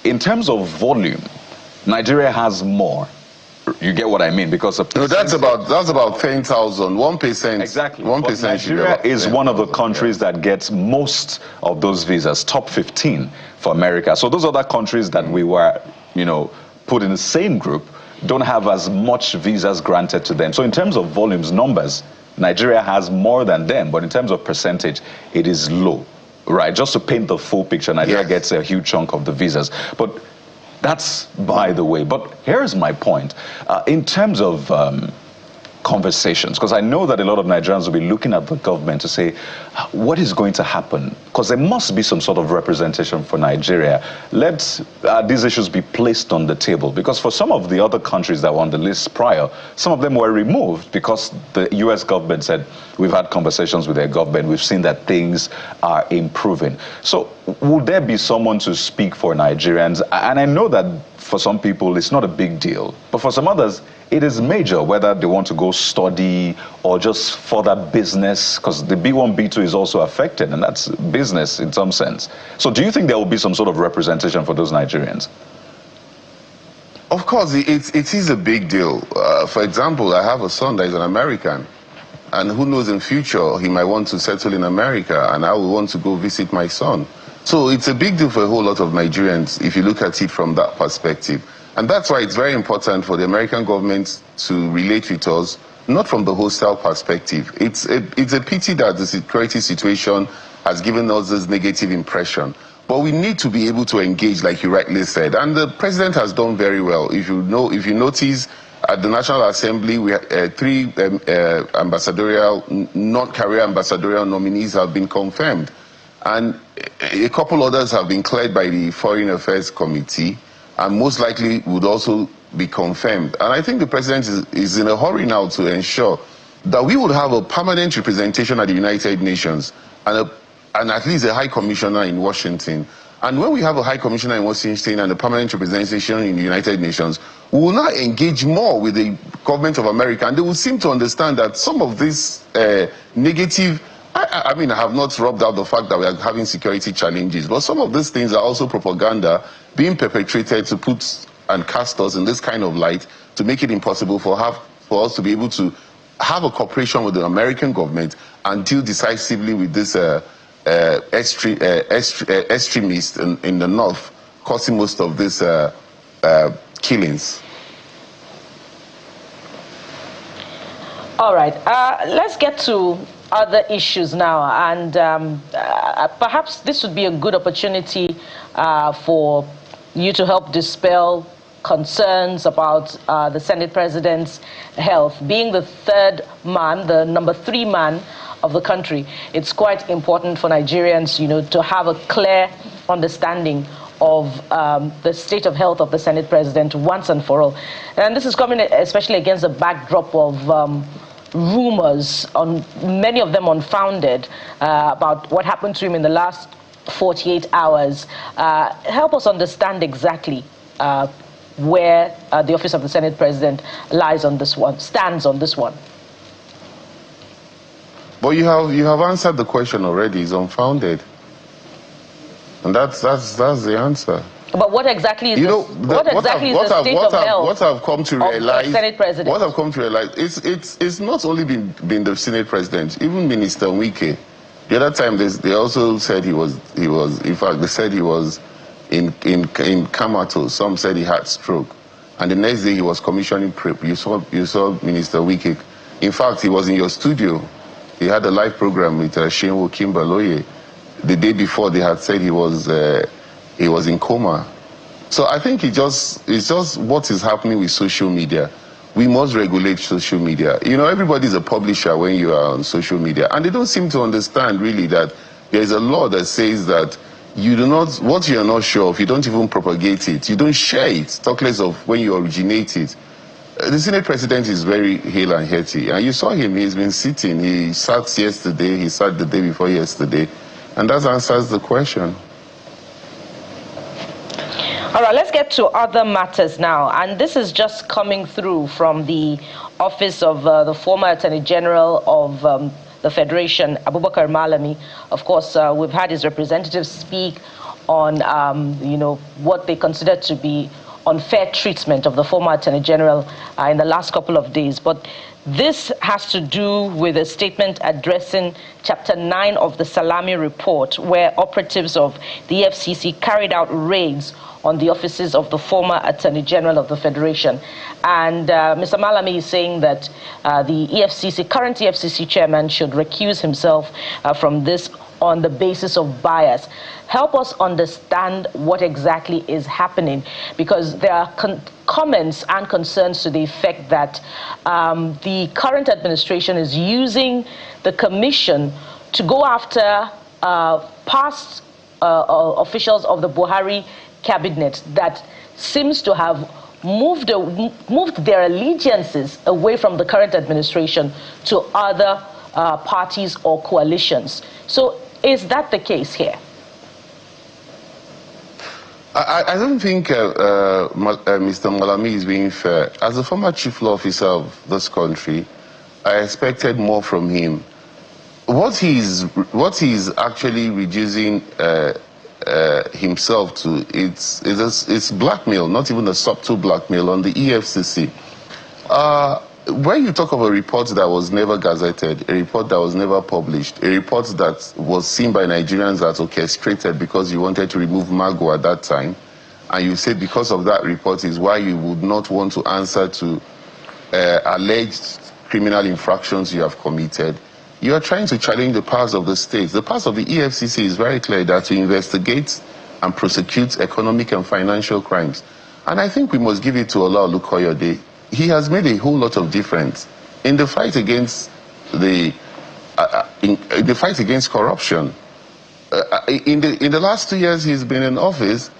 Speaker 1: in terms of volume, Nigeria has more. You get what I mean? Because
Speaker 5: no, that's about 10,000. 1%.
Speaker 1: Exactly.
Speaker 5: 1%.
Speaker 1: Nigeria is one of the countries that gets most of those visas, top 15 for America. So those other countries that we were, put in the same group don't have as much visas granted to them. So in terms of volumes, numbers, Nigeria has more than them, but in terms of percentage, it is low, right? Just to paint the full picture, Nigeria gets a huge chunk of the visas. But that's by the way. But here's my point. In terms of conversations, because I know that a lot of Nigerians will be looking at the government to say, what is going to happen? Because there must be some sort of representation for Nigeria. Let these issues be placed on the table. Because for some of the other countries that were on the list prior, some of them were removed because the US government said, we've had conversations with their government, we've seen that things are improving. So would there be someone to speak for Nigerians? And I know that for some people, it's not a big deal. But for some others, it is major, whether they want to go study or just further business, because the B1, B2 is also affected, and that's business in some sense. So do you think there will be some sort of representation for those Nigerians?
Speaker 5: Of course, it is a big deal. For example, I have a son that is an American, and who knows in future he might want to settle in America, and I will want to go visit my son. So it's a big deal for a whole lot of Nigerians if you look at it from that perspective. And that's why it's very important for the American government to relate with us, not from the hostile perspective. It's a pity that the security situation has given us this negative impression. But we need to be able to engage, like you rightly said. And the president has done very well. If you notice, At the National Assembly, we had 3 ambassadorial, non-career ambassadorial nominees have been confirmed. And a couple others have been cleared by the Foreign Affairs Committee, and most likely would also be confirmed. And I think the president is in a hurry now to ensure that we would have a permanent representation at the United Nations and at least a high commissioner in Washington. And when we have a high commissioner in Washington and a permanent representation in the United Nations, we will now engage more with the government of America, and they will seem to understand that some of this negative, I mean, I have not rubbed out the fact that we are having security challenges, but some of these things are also propaganda being perpetrated to put and cast us in this kind of light to make it impossible for us to be able to have a cooperation with the American government and deal decisively with this extremists in the north causing most of these killings.
Speaker 2: All right, let's get to other issues now, and perhaps this would be a good opportunity for you to help dispel concerns about the Senate President's health. Being the third man, the number 3 man of the country, it's quite important for Nigerians, you know, to have a clear understanding of the state of health of the Senate President once and for all. And this is coming especially against the backdrop of rumors, on many of them unfounded, about what happened to him in the last 48 hours. Help us understand exactly where the office of the Senate President lies on this one, stands on this one.
Speaker 5: But you have answered the question already. It's unfounded, and that's the answer.
Speaker 2: But what exactly is what I've come to realize? Senate President.
Speaker 5: What I've come to realize it's not only been the Senate President, even Minister Wike. The other time they also said he was. In fact, they said he was in Kamato. Some said he had stroke, and the next day he was commissioning PrEP. You saw Minister Wike. In fact, he was in your studio. He had a live program with Shenwo Kimbaloye. The day before, they had said he was in coma. So I think it's just what is happening with social media. We must regulate social media. You know, everybody's a publisher when you are on social media, and they don't seem to understand really that there is a law that says that you do not, what you are not sure of, you don't even propagate it. You don't share it, talk less of when you originate it. The Senate President is very hale and hearty, and you saw him, he's been sitting. He sat yesterday, he sat the day before yesterday, and that answers the question.
Speaker 2: All right, let's get to other matters now, and this is just coming through from the office of the former Attorney General of the Federation, Abubakar Malami. Of course, we've had his representatives speak on, you know, what they consider to be unfair treatment of the former Attorney General in the last couple of days. But this has to do with a statement addressing Chapter 9 of the Salami report, where operatives of the FCC carried out raids on the offices of the former Attorney General of the Federation. And Mr. Malami is saying that the current EFCC chairman should recuse himself from this on the basis of bias. Help us understand what exactly is happening, because there are comments and concerns to the effect that the current administration is using the commission to go after past officials of the Buhari cabinet that seems to have moved their allegiances away from the current administration to other parties or coalitions. So is that the case here?
Speaker 5: I don't think Mr. Malami is being fair. As a former chief law officer of this country, I expected more from him. What he's actually reducing himself to, it's blackmail, not even a subtle blackmail on the EFCC. When you talk of a report that was never gazetted, a report that was never published, a report that was seen by Nigerians as orchestrated because you wanted to remove Mago at that time, and you said because of that report is why you would not want to answer to alleged criminal infractions you have committed, you are trying to challenge the powers of the state. The powers of the EFCC is very clear that to investigate and prosecute economic and financial crimes. And I think we must give it to Ola Olukoyede. he has made a whole lot of difference in the fight against the fight against corruption. In the last 2 years he's been in office,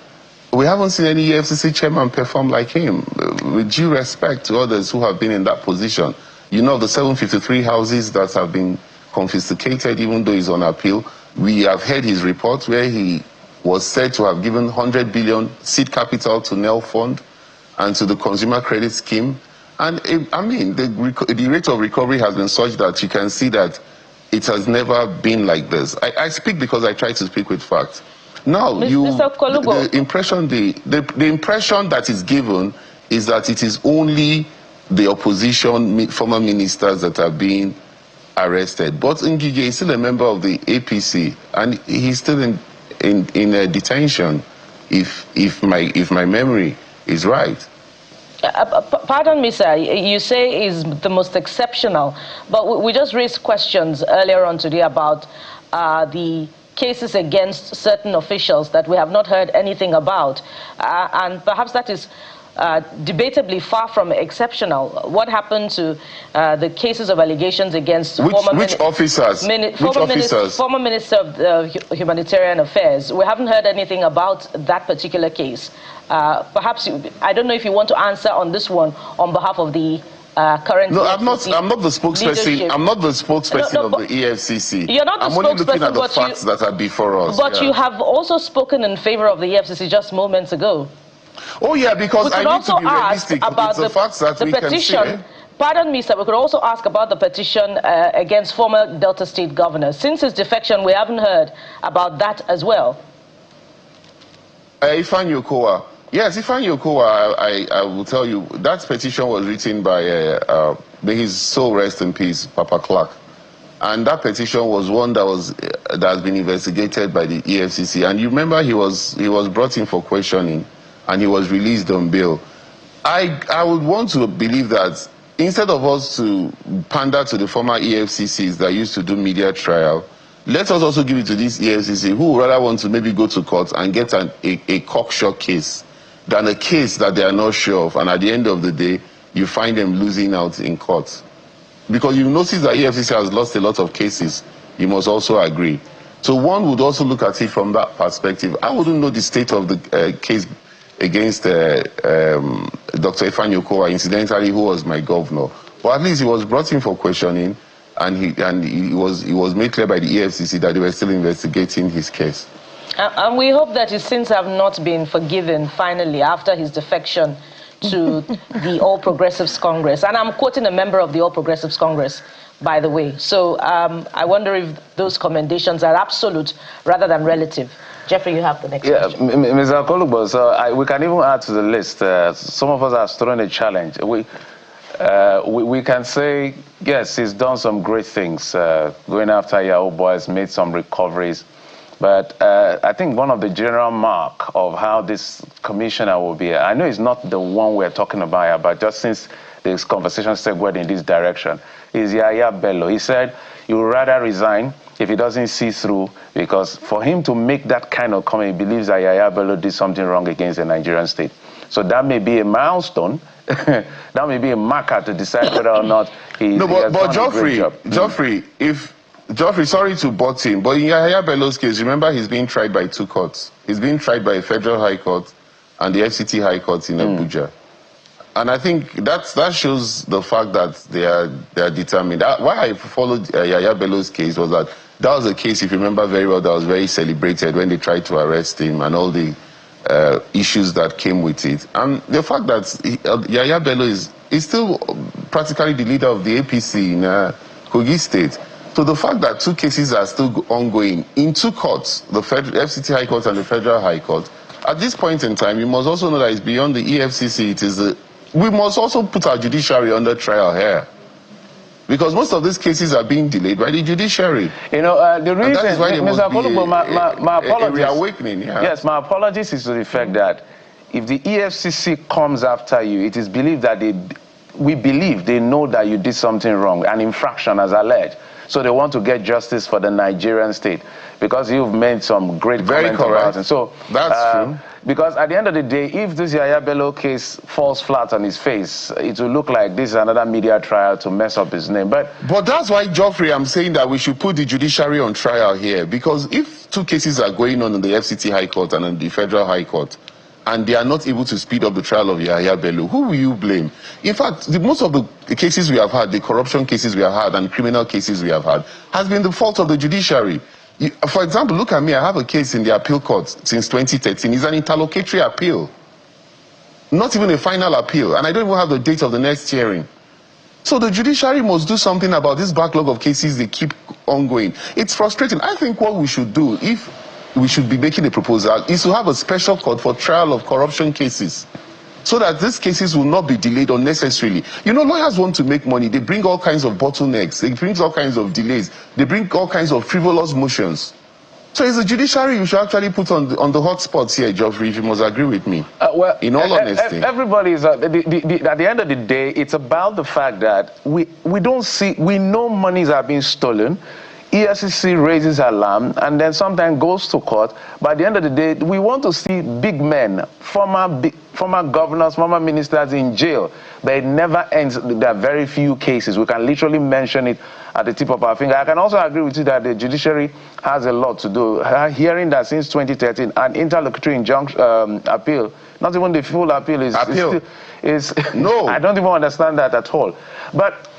Speaker 5: we haven't seen any EFCC chairman perform like him. With due respect to others who have been in that position, you know, the 753 houses that have been confiscated, even though he's on appeal. We have heard his report where he was said to have given 100 billion seed capital to NEL Fund and to the Consumer Credit Scheme. And I mean, the rate of recovery has been such that you can see that it has never been like this. I speak because I try to speak with facts. Now, the impression that is given is that it is only the opposition former ministers that are being arrested. But Ngige is still a member of the APC, and he's still in detention, if my memory is right.
Speaker 2: Pardon me, sir. You say is the most exceptional, but we just raised questions earlier on today about the cases against certain officials that we have not heard anything about, and perhaps that is debatably far from exceptional. What happened to the cases of allegations against
Speaker 5: former
Speaker 2: Minister of Humanitarian Affairs? We haven't heard anything about that particular case. Perhaps I don't know if you want to answer on this one on behalf of the current.
Speaker 5: No, I'm not the spokesperson. Leadership. I'm not the spokesperson of the EFCC.
Speaker 2: You're not the
Speaker 5: I'm only looking at the facts that are before us.
Speaker 2: But you have also spoken in favor of the EFCC just moments ago.
Speaker 5: Oh yeah, because I need to be realistic. It's the facts that we can see.
Speaker 2: Pardon me, sir. We could also ask about the petition against former Delta State governor. Since his defection, we haven't heard about that as well.
Speaker 5: Ifeanyi Okowa. Yes, Ifeanyi Okowa, I will tell you, that petition was written by, may his soul rest in peace, Papa Clark. And that petition was one that has been investigated by the EFCC. And you remember he was brought in for questioning, and he was released on bail. I would want to believe that instead of us to pander to the former EFCCs that used to do media trial, let us also give it to this EFCC who rather want to maybe go to court and get a cockshot case than a case that they are not sure of, and at the end of the day, you find them losing out in court. Because you notice that EFCC has lost a lot of cases, you must also agree. So one would also look at it from that perspective. I wouldn't know the state of the case against Dr. Ifeanyi Okowa, incidentally, who was my governor. But at least he was brought in for questioning, and he was made clear by the EFCC that they were still investigating his case.
Speaker 2: And we hope that his sins have not been forgiven, finally, after his defection to the All Progressives Congress. And I'm quoting a member of the All Progressives Congress, by the way. So I wonder if those commendations are absolute rather than relative. Jeffrey, you have the next question.
Speaker 3: Mr. Kolugbo, so we can even add to the list. Some of us are throwing a challenge. We can say, yes, he's done some great things, going after Yahoo boys, made some recoveries. But I think one of the general mark of how this commissioner will be, I know it's not the one we're talking about, but just since this conversation segued in this direction, is Yahaya Bello. He said he would rather resign if he doesn't see through, because for him to make that kind of comment, he believes that Yahaya Bello did something wrong against the Nigerian state. So that may be a milestone, that may be a marker to decide whether or not he has done a great job.
Speaker 5: Geoffrey, sorry to butt in, but in Yahaya Bello's case, remember he's being tried by two courts. He's being tried by a Federal High Court and the FCT High Court in Abuja. And I think that shows the fact that they are determined. Why I followed Yahaya Bello's case was that was a case, if you remember very well, that was very celebrated when they tried to arrest him and all the issues that came with it. And the fact that Yahaya Bello is still practically the leader of the APC in Kogi State. So the fact that two cases are still ongoing in two courts, the FCT High Court and the Federal High Court, at this point in time, you must also know that it's beyond the EFCC. We must also put our judiciary under trial here. Because most of these cases are being delayed by the judiciary. You know, the reason, that is why Mr. Kolugbo, my apologies. Reawakening, yeah.
Speaker 3: Yes, my apologies is to the fact that if the EFCC comes after you, it is believed that we believe they know that you did something wrong, an infraction as alleged. So they want to get justice for the Nigerian state because you've made some great comments about it. So
Speaker 5: that's true.
Speaker 3: Because at the end of the day, if this Yahya Bello case falls flat on his face, it will look like this is another media trial to mess up his name. But
Speaker 5: that's why, Geoffrey, I'm saying that we should put the judiciary on trial here, because if two cases are going on in the FCT High Court and in the Federal High Court, and they are not able to speed up the trial of Yahya Bello, who will you blame? In fact, most of the cases we have had, the corruption cases we have had and criminal cases we have had, has been the fault of the judiciary. For example, look at me, I have a case in the appeal court since 2013. It's an interlocutory appeal, not even a final appeal, and I don't even have the date of the next hearing. So the judiciary must do something about this backlog of cases they keep ongoing. It's frustrating. I think what we should do, if we should be making a proposal, is to have a special court for trial of corruption cases, so that these cases will not be delayed unnecessarily. You know, lawyers want to make money. They bring all kinds of bottlenecks. They bring all kinds of delays. They bring all kinds of frivolous motions. So it's the judiciary you should actually put on the hot spots here, Geoffrey, if you must agree with me.
Speaker 3: Well,
Speaker 5: in all honesty.
Speaker 3: Everybody is, at the end of the day, it's about the fact that we know monies are being stolen. EFCC raises alarm and then sometimes goes to court. But at the end of the day, we want to see big men, former governors, former ministers in jail. But it never ends. There are very few cases. We can literally mention it at the tip of our finger. I can also agree with you that the judiciary has a lot to do. Hearing that since 2013, an interlocutory injunction appeal, not even the full appeal is no. I don't even understand that at all. But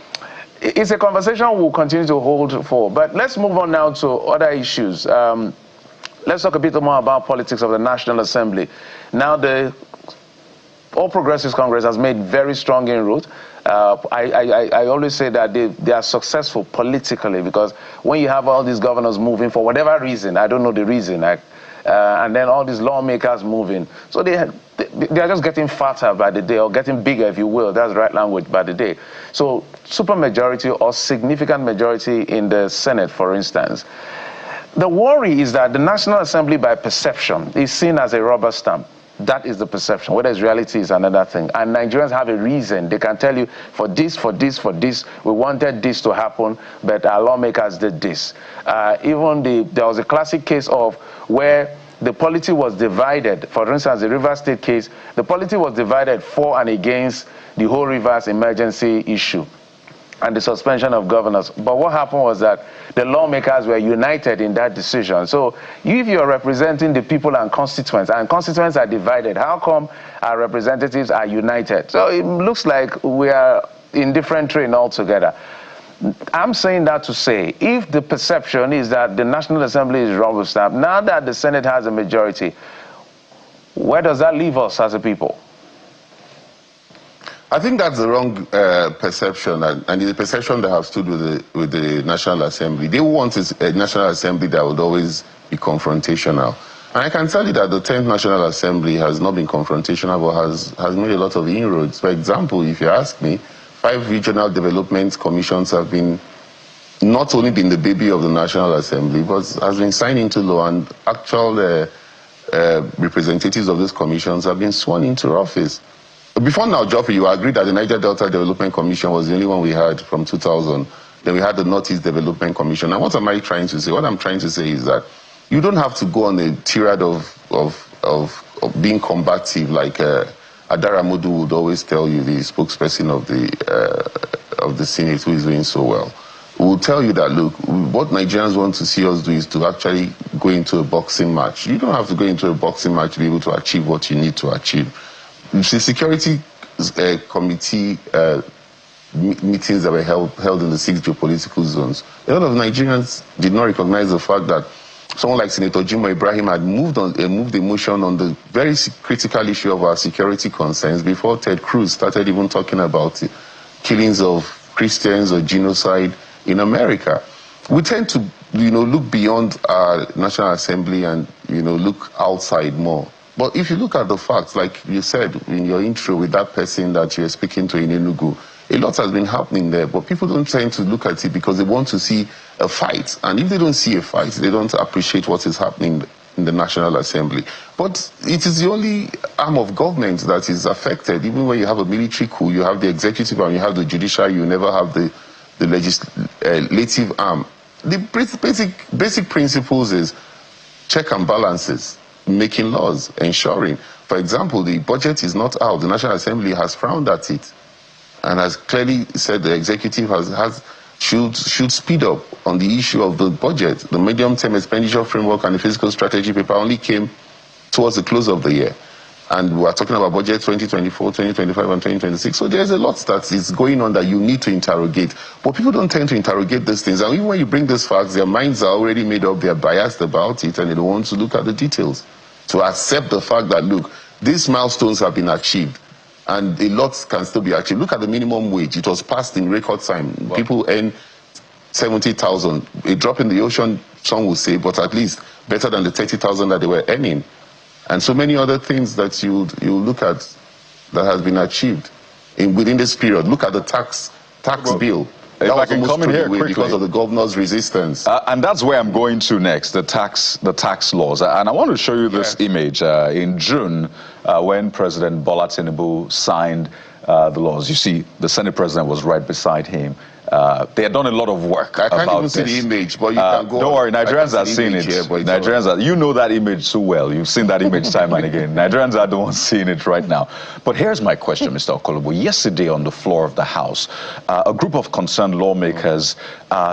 Speaker 3: it's a conversation we'll continue to hold for. But let's move on now to other issues. Let's talk a bit more about politics of the National Assembly. Now, the All Progressives Congress has made very strong inroads. I always say that they are successful politically, because when you have all these governors moving for whatever reason, I don't know the reason, and then all these lawmakers moving, so they are just getting fatter by the day, or getting bigger, if you will. That's the right language, by the day. So super majority or significant majority in the Senate, for instance. The worry is that the National Assembly, by perception, is seen as a rubber stamp. That is the perception. Whether it's reality is another thing. And Nigerians have a reason. They can tell you, for this, we wanted this to happen, but our lawmakers did this. There was a classic case of where the polity was divided. For instance, the Rivers State case, the polity was divided for and against the whole Rivers emergency issue and the suspension of governors. But what happened was that the lawmakers were united in that decision. So if you're representing the people and constituents are divided, how come our representatives are united? So it looks like we are in different train altogether. I'm saying that to say, if the perception is that the National Assembly is rubber stamp, now that the Senate has a majority, where does that leave us as a people?
Speaker 5: I think that's the wrong perception, and the perception that have stood with the National Assembly. They want a National Assembly that would always be confrontational. And I can tell you that the 10th National Assembly has not been confrontational, but has made a lot of inroads. For example, if you ask me, 5 regional development commissions have been not only been the baby of the National Assembly, but has been signed into law, and actual representatives of these commissions have been sworn into office. Before now, Geoffrey, you agree that the Niger Delta Development Commission was the only one we had from 2000. Then we had the Northeast Development Commission. And what am I trying to say? What I'm trying to say is that you don't have to go on a tirade of being combative, like Adara Modu would always tell you, the spokesperson of the Senate, who is doing so well. We will tell you that, look, what Nigerians want to see us do is to actually go into a boxing match. You don't have to go into a boxing match to be able to achieve what you need to achieve. The Security Committee meetings that were held in the 6 geopolitical zones, a lot of Nigerians did not recognize the fact that someone like Senator Jimoh Ibrahim had moved a motion on the very critical issue of our security concerns before Ted Cruz started even talking about killings of Christians or genocide in America. We tend to, look beyond our National Assembly and, look outside more. But if you look at the facts, like you said in your intro with that person that you're speaking to in Enugu, a lot has been happening there, but people don't tend to look at it because they want to see a fight. And if they don't see a fight, they don't appreciate what is happening in the National Assembly. But it is the only arm of government that is affected. Even when you have a military coup, you have the executive arm, you have the judiciary, you never have the legislative arm. The basic principles is check and balances, making laws, ensuring. For example, the budget is not out. The National Assembly has frowned at it and has clearly said the executive should speed up on the issue of the budget. The medium-term expenditure framework and the fiscal strategy paper only came towards the close of the year. And we are talking about budget 2024, 2025, and 2026. So there's a lot that is going on that you need to interrogate. But people don't tend to interrogate these things. And even when you bring these facts, their minds are already made up, they're biased about it, and they don't want to look at the details. To accept the fact that, look, these milestones have been achieved, and a lot can still be achieved. Look at the minimum wage. It was passed in record time. Wow. People earn 70,000. A drop in the ocean, some will say, but at least better than the 30,000 that they were earning. And so many other things that you look at that has been achieved within this period. Look at the tax bill.
Speaker 1: If I can come in here quickly,
Speaker 5: because of the governor's resistance.
Speaker 1: And that's where I'm going to next, the tax laws. And I want to show you this image in June when President Bola Tinubu signed the laws. You see, the Senate president was right beside him. They had done a lot of work about this.
Speaker 5: I can't even see the image, but you can go.
Speaker 1: Don't worry, Nigerians have seen it. Nigerians, you know that image so well. You've seen that image time and again. Nigerians are the ones seeing it right now. But here's my question, Mr. Okolobo. Yesterday on the floor of the House, a group of concerned lawmakers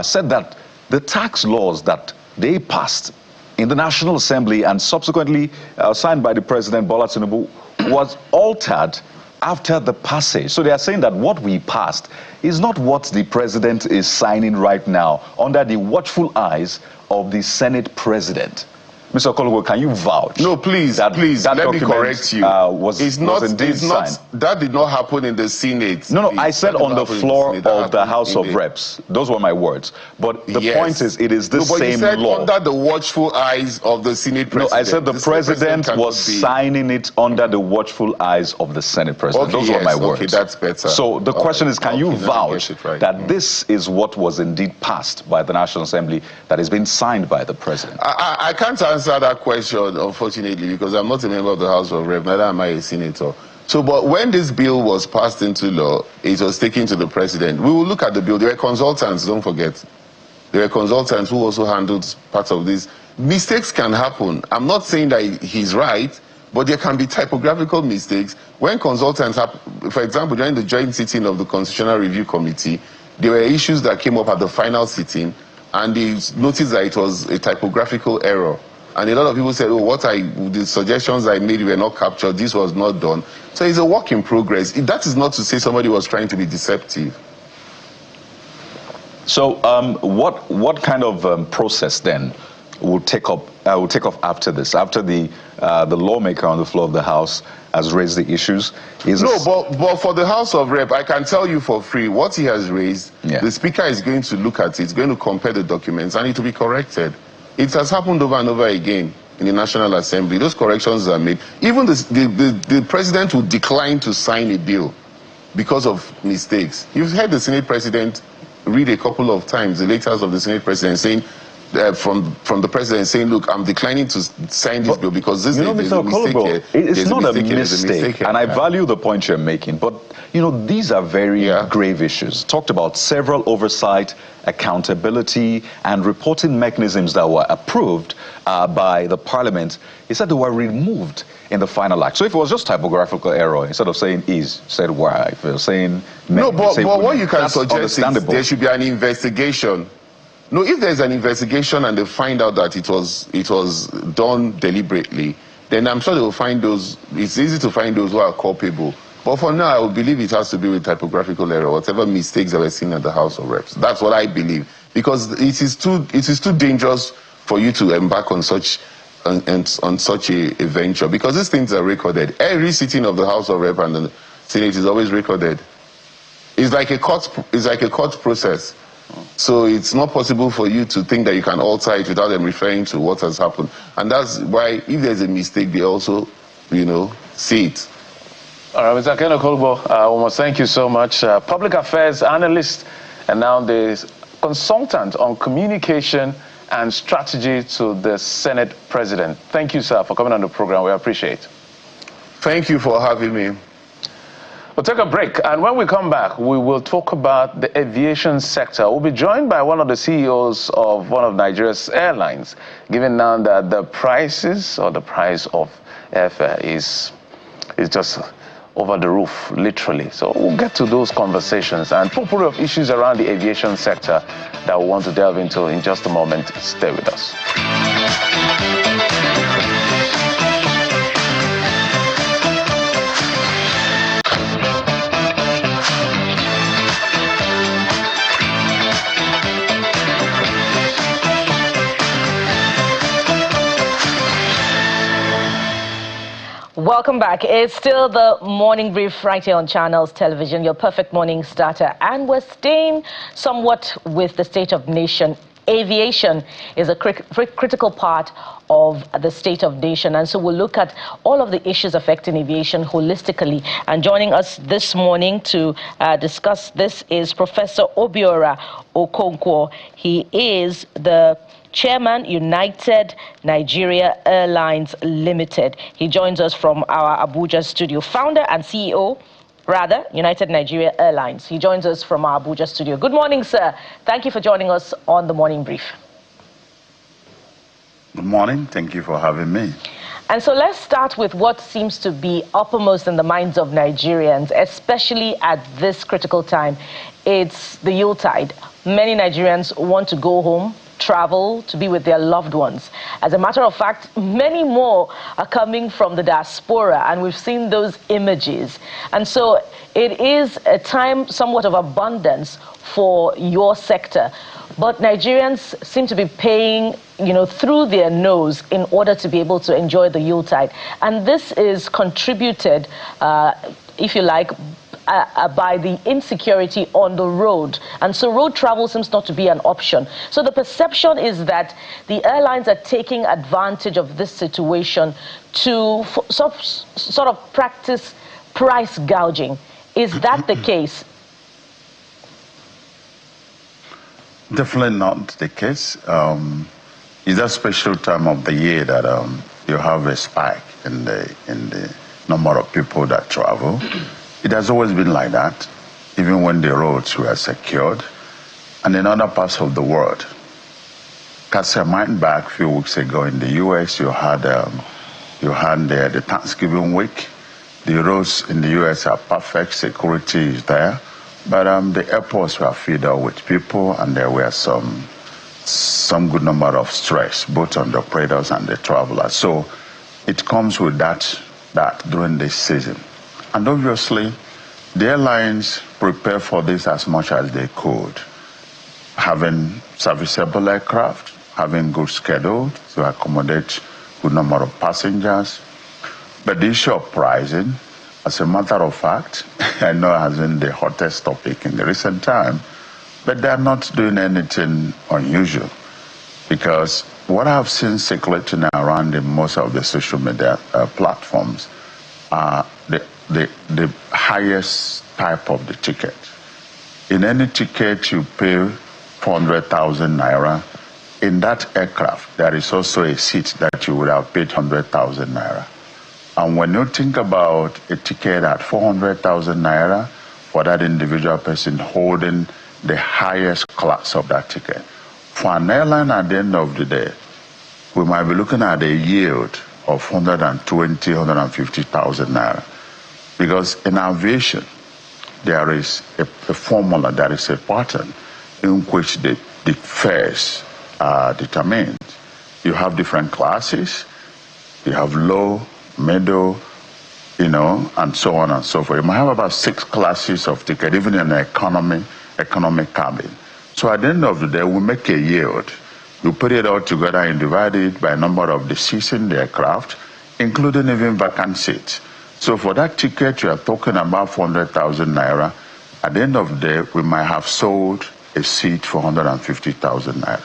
Speaker 1: said that the tax laws that they passed in the National Assembly and subsequently signed by the President Bola Tinubu was altered after the passage. So they are saying that what we passed is not what the president is signing right now under the watchful eyes of the Senate president. Mr. Okolobo, can you vouch?
Speaker 5: No, please,
Speaker 1: that
Speaker 5: let me correct you.
Speaker 1: Was indeed signed.
Speaker 5: That did not happen in the Senate.
Speaker 1: No, I said on the floor of the House of Reps. Those were my words. But the point is, it is the same
Speaker 5: you said
Speaker 1: law.
Speaker 5: Under the watchful eyes of the Senate president.
Speaker 1: No, I said the president was signing it under the watchful eyes of the Senate president. Those were my words.
Speaker 5: Okay, that's better.
Speaker 1: So the question is, can you vouch that this is what was indeed passed by the National Assembly that is being signed by the president?
Speaker 5: I can't answer that question, unfortunately, because I'm not a member of the House of Reps, neither am I a senator. So, but when this bill was passed into law, it was taken to the president. We will look at the bill. There were consultants, don't forget. There were consultants who also handled parts of this. Mistakes can happen. I'm not saying that he's right, but there can be typographical mistakes. When consultants have, for example, during the joint sitting of the Constitutional Review Committee, there were issues that came up at the final sitting, and they noticed that it was a typographical error. And a lot of people said, oh, the suggestions I made were not captured, this was not done. So it's a work in progress. That is not to say somebody was trying to be deceptive.
Speaker 1: So what kind of process then will take off after this? After the lawmaker on the floor of the House has raised the issues?
Speaker 5: But for the House of Rep, I can tell you for free, what he has raised, the Speaker is going to look at it, going to compare the documents, and it will be corrected. It has happened over and over again in the National Assembly. Those corrections are made. Even the president will decline to sign a bill because of mistakes. You've heard the Senate president read a couple of times the letters of the Senate president saying, from the president saying, look, I'm declining to sign this bill because this is a mistake here.
Speaker 1: It's not a mistake, and I value the point you're making, but these are very grave issues. Talked about several oversight, accountability, and reporting mechanisms that were approved by the parliament. He said they were removed in the final act. So if it was just typographical error, instead of saying is, said were. If it was saying
Speaker 5: no, but what you can suggest is there should be an investigation. No, if there's an investigation and they find out that it was done deliberately, then I'm sure they will find those. It's easy to find those who are culpable. But for now, I would believe it has to be with typographical error, whatever mistakes that were seen at the House of Reps. That's what I believe, because it is too dangerous for you to embark on such a venture, because these things are recorded. Every sitting of the House of Reps and the Senate is always recorded. It's like a court process. So it's not possible for you to think that you can alter it without them referring to what has happened. And that's why, if there's a mistake, they also, see it.
Speaker 3: All right, Mr. Ken Okolobo, I want to thank you so much. Public affairs analyst and now the consultant on communication and Strategy to the Senate President. Thank you, sir, for coming on the program. We appreciate it.
Speaker 5: Thank you for having me.
Speaker 3: We'll take a break, and when we come back, we will talk about the aviation sector. We'll be joined by one of the CEOs of one of Nigeria's airlines, given now that the prices or the price of airfare is just over the roof, literally. So we'll get to those conversations and potpourri of issues around the aviation sector that we want to delve into in just a moment. Stay with us.
Speaker 2: Welcome back. It's still the morning brief right here on Channels Television, your perfect morning starter. And we're staying somewhat with the state of nation. Aviation is a critical part of the state of nation. And so we'll look at all of the issues affecting aviation holistically. And joining us this morning to discuss this is Professor Obiora Okonkwo. He is the Chairman, United Nigeria Airlines Limited. He joins us from our Abuja studio. Founder and CEO, United Nigeria Airlines. He joins us from our Abuja studio. Good morning, sir. Thank you for joining us on the morning brief.
Speaker 6: Good morning. Thank you for having me.
Speaker 2: And so let's start with what seems to be uppermost in the minds of Nigerians, especially at this critical time. It's the Yuletide. Many Nigerians want to go home, travel, to be with their loved ones. As a matter of fact, many more are coming from the diaspora, and we've seen those images. And so it is a time somewhat of abundance for your sector. But Nigerians seem to be paying, through their nose in order to be able to enjoy the Yuletide. And this is contributed, if you like, by the insecurity on the road. And so road travel seems not to be an option. So the perception is that the airlines are taking advantage of this situation to sort of practice price gouging. Is that the case?
Speaker 6: Definitely not the case. It's a special time of the year that you have a spike in the number of people that travel. It has always been like that, even when the roads were secured. And in other parts of the world, cast your mind back a few weeks ago in the US, you had the Thanksgiving week. The roads in the US are perfect, security is there. But the airports were filled up with people, and there were some good number of stress, both on the operators and the travelers. So it comes with that during this season. And obviously, the airlines prepare for this as much as they could, having serviceable aircraft, having good schedule to accommodate good number of passengers. But the issue of pricing, as a matter of fact, I know has been the hottest topic in the recent time, but they're not doing anything unusual, because what I've seen circulating around in most of the social media platforms are the highest type of the ticket. In any ticket you pay 400,000 naira. In that aircraft, there is also a seat that you would have paid 100,000 naira. And when you think about a ticket at 400,000 naira for that individual person holding the highest class of that ticket, for an airline at the end of the day, we might be looking at a yield of 120,000, 150,000 naira. Because in aviation, there is a formula, there is a pattern in which the fares are determined. You have different classes, you have low, middle, and so on and so forth. You might have about 6 classes of ticket, even in an economic cabin. So at the end of the day, we make a yield. You put it all together and divide it by number of the seats in the aircraft, including even vacant seats. So for that ticket, you are talking about 400,000 naira. At the end of the day, we might have sold a seat for 150,000 naira.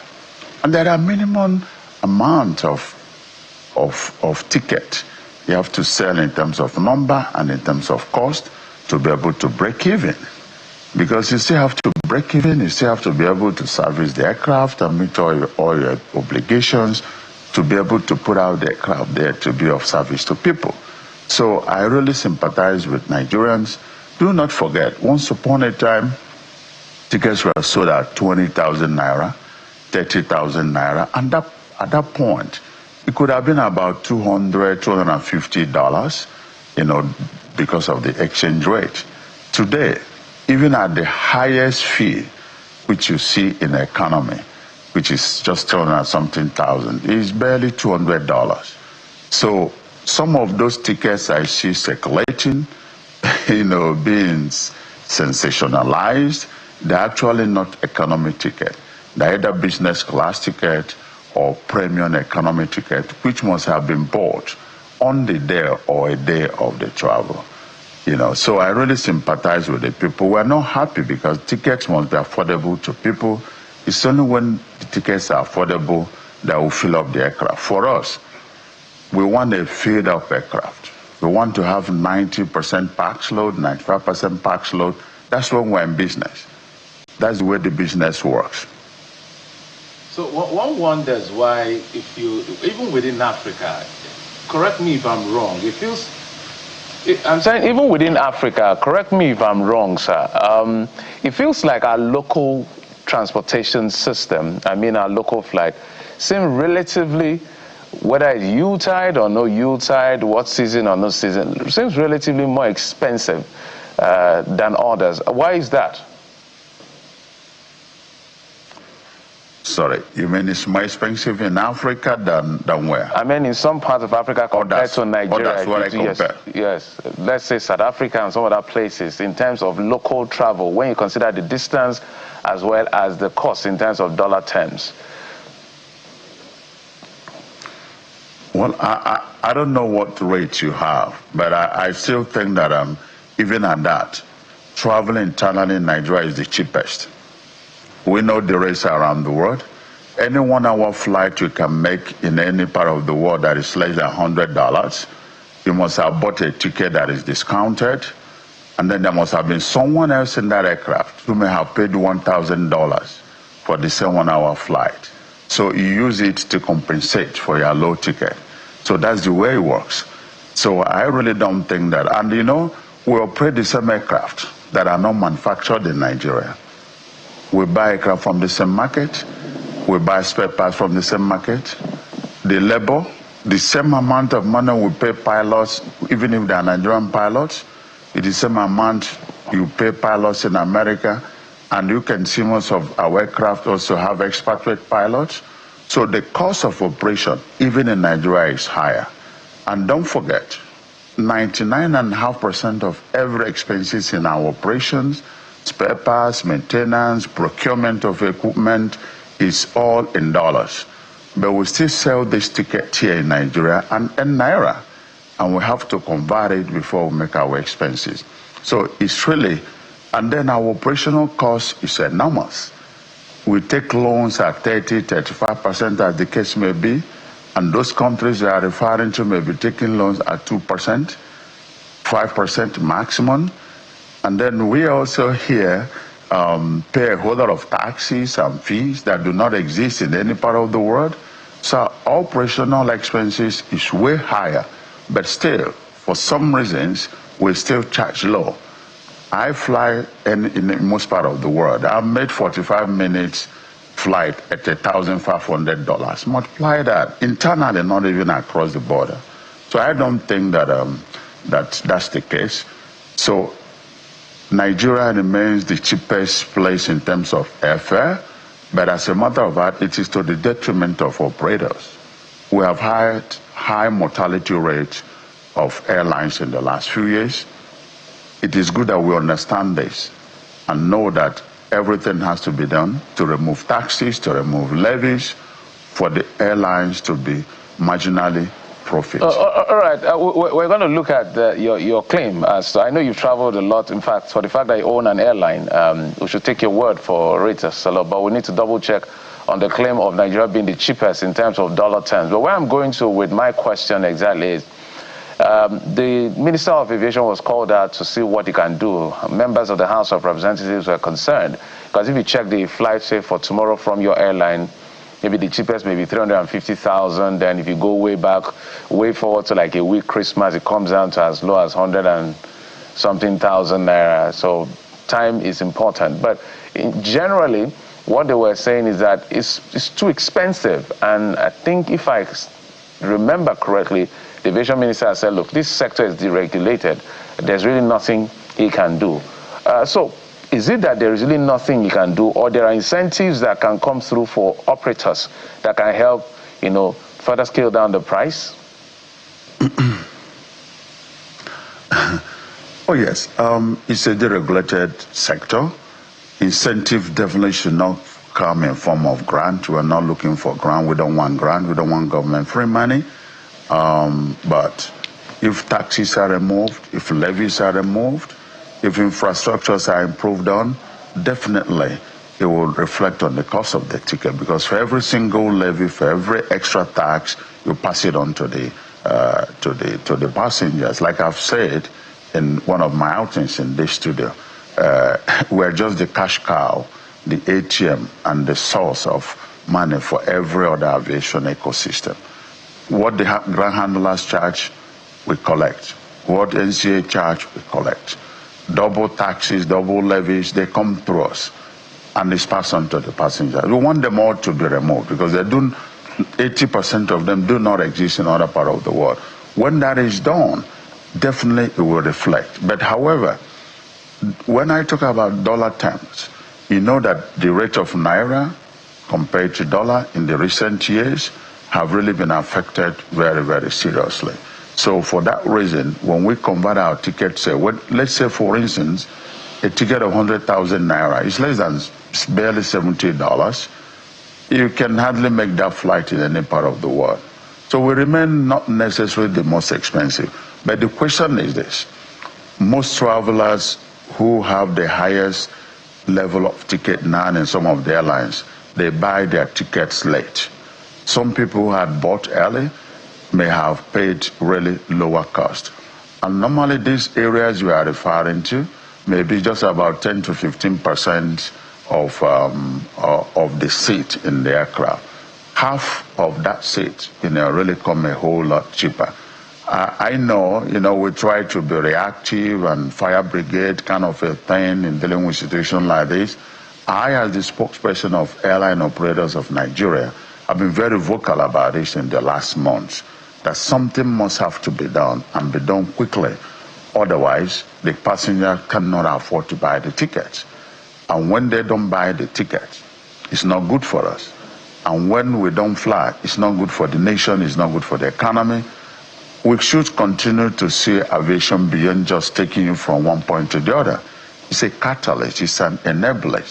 Speaker 6: And there are minimum amount of ticket you have to sell in terms of number and in terms of cost to be able to break even. because you still have to break even, you still have to be able to service the aircraft and meet all your obligations to be able to put out the aircraft there to be of service to people. So I really sympathize with Nigerians. Do not forget, once upon a time, tickets were sold at 20,000 naira, 30,000 naira, and at that point, it could have been about $200, $250, because of the exchange rate. Today, even at the highest fee, which you see in the economy, which is just 200-something thousand, is barely $200. So some of those tickets I see circulating, being sensationalized, they're actually not economy ticket. They're either business class ticket or premium economy ticket, which must have been bought on the day or a day of the travel. So I really sympathize with the people. We're not happy because tickets must be affordable to people. It's only when the tickets are affordable that will fill up the aircraft. For us, we want a filled up aircraft. We want to have 90% pax load, 95% pax load. That's when we're in business. That's the way the business works.
Speaker 3: So one wonders why, even within Africa, correct me if I'm wrong, I'm saying even within Africa, correct me if I'm wrong, sir, it feels like our local transportation system, our local flight, seem relatively, whether it's Yuletide or no Yuletide, what season or no season, seems relatively more expensive than others. Why is that?
Speaker 6: Sorry, you mean it's more expensive in Africa than where?
Speaker 3: In some parts of Africa compared to Nigeria.
Speaker 6: That's what I compare.
Speaker 3: Yes. Let's say South Africa and some other places in terms of local travel, when you consider the distance as well as the cost in terms of dollar terms.
Speaker 6: Well, I don't know what rate you have, but I still think that even at that, traveling internally in Nigeria is the cheapest. We know the rates around the world. Any 1 hour flight you can make in any part of the world that is less than $100, you must have bought a ticket that is discounted, and then there must have been someone else in that aircraft who may have paid $1,000 for the same 1 hour flight. So you use it to compensate for your low ticket. So that's the way it works. So I really don't think that, and we operate the same aircraft that are not manufactured in Nigeria. We buy aircraft from the same market. We buy spare parts from the same market. The labor, the same amount of money we pay pilots, even if they are Nigerian pilots, it's the same amount you pay pilots in America. And you can see most of our aircraft also have expatriate pilots. So the cost of operation, even in Nigeria, is higher. And don't forget, 99.5% of every expenses in our operations, spare parts, maintenance, procurement of equipment, is all in dollars. But we still sell this ticket here in Nigeria and in Naira. And we have to convert it before we make our expenses. So it's really, and then our operational cost is enormous. We take loans at 30, 35%, as the case may be. And those countries they are referring to may be taking loans at 2%, 5% maximum. And then we also here pay a whole lot of taxes and fees that do not exist in any part of the world. So our operational expenses is way higher, but still, for some reasons, we still charge low. I fly in most part of the world. I've made 45 minutes flight at $1,500. Multiply that internally, not even across the border. So I don't think that that's the case. So Nigeria remains the cheapest place in terms of airfare, but as a matter of fact, it is to the detriment of operators. We have had high mortality rates of airlines in the last few years. It is good that we understand this and know that everything has to be done to remove taxes, to remove levies, for the airlines to be marginally profit.
Speaker 3: All right, we're going to look at your claim. So I know you've traveled a lot. In fact, for the fact that you own an airline, we should take your word for it a lot, but we need to double check on the claim of Nigeria being the cheapest in terms of dollar terms. But where I'm going to with my question exactly is, The Minister of Aviation was called out to see what he can do. Members of the House of Representatives were concerned because if you check the flight, say, for tomorrow from your airline, maybe the cheapest may be 350,000. Then if you go way back, way forward to like a week Christmas, it comes down to as low as 100 and something thousand naira. So time is important. But generally, what they were saying is that it's too expensive. And I think if I remember correctly, the aviation minister said, look, this sector is deregulated. There's really nothing he can do. So is it that there is really nothing he can do, or there are incentives that can come through for operators that can help, further scale down the price?
Speaker 6: Oh, yes. It's a deregulated sector. Incentive definitely should not come in form of grant. We're not looking for grant. We don't want grant. We don't want government free money. But if taxes are removed, if levies are removed, if infrastructures are improved on, definitely it will reflect on the cost of the ticket, because for every single levy, for every extra tax, you pass it on to the passengers. Like I've said in one of my outings in this studio, we're just the cash cow, the ATM, and the source of money for every other aviation ecosystem. What the ground handlers charge, we collect. What NCA charge, we collect. Double taxes, double levies, they come through us, and it's passed on to the passengers. We want them all to be removed, because 80% of them do not exist in other parts of the world. When that is done, definitely it will reflect. But however, when I talk about dollar terms, you know that the rate of naira compared to dollar in the recent years have really been affected very, very seriously. So for that reason, when we convert our tickets, let's say, for instance, a ticket of 100,000 naira is less than barely $70. You can hardly make that flight in any part of the world. So we remain not necessarily the most expensive. But the question is this: most travelers who have the highest level of ticket now in some of the airlines, they buy their tickets late. Some people who had bought early may have paid really lower cost. And normally these areas you are referring to may be just about 10 to 15% of the seat in the aircraft. Half of that seat, really come a whole lot cheaper. I know, we try to be reactive and fire brigade kind of a thing in dealing with situations like this. I, as the spokesperson of Airline Operators of Nigeria, have been very vocal about this in the last months, that something must have to be done, and be done quickly. Otherwise, the passenger cannot afford to buy the tickets. And when they don't buy the tickets, it's not good for us. And when we don't fly, it's not good for the nation, it's not good for the economy. We should continue to see aviation beyond just taking you from one point to the other. It's a catalyst, it's an enabler.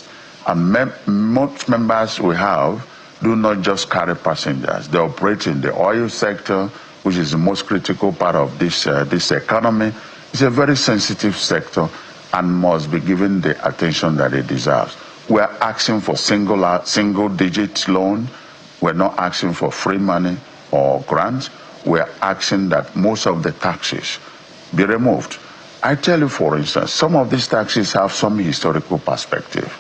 Speaker 6: And most members we have do not just carry passengers. They operate in the oil sector, which is the most critical part of this economy. It's a very sensitive sector and must be given the attention that it deserves. We're asking for single-digit loan. We're not asking for free money or grants. We're asking that most of the taxes be removed. I tell you, for instance, some of these taxes have some historical perspective.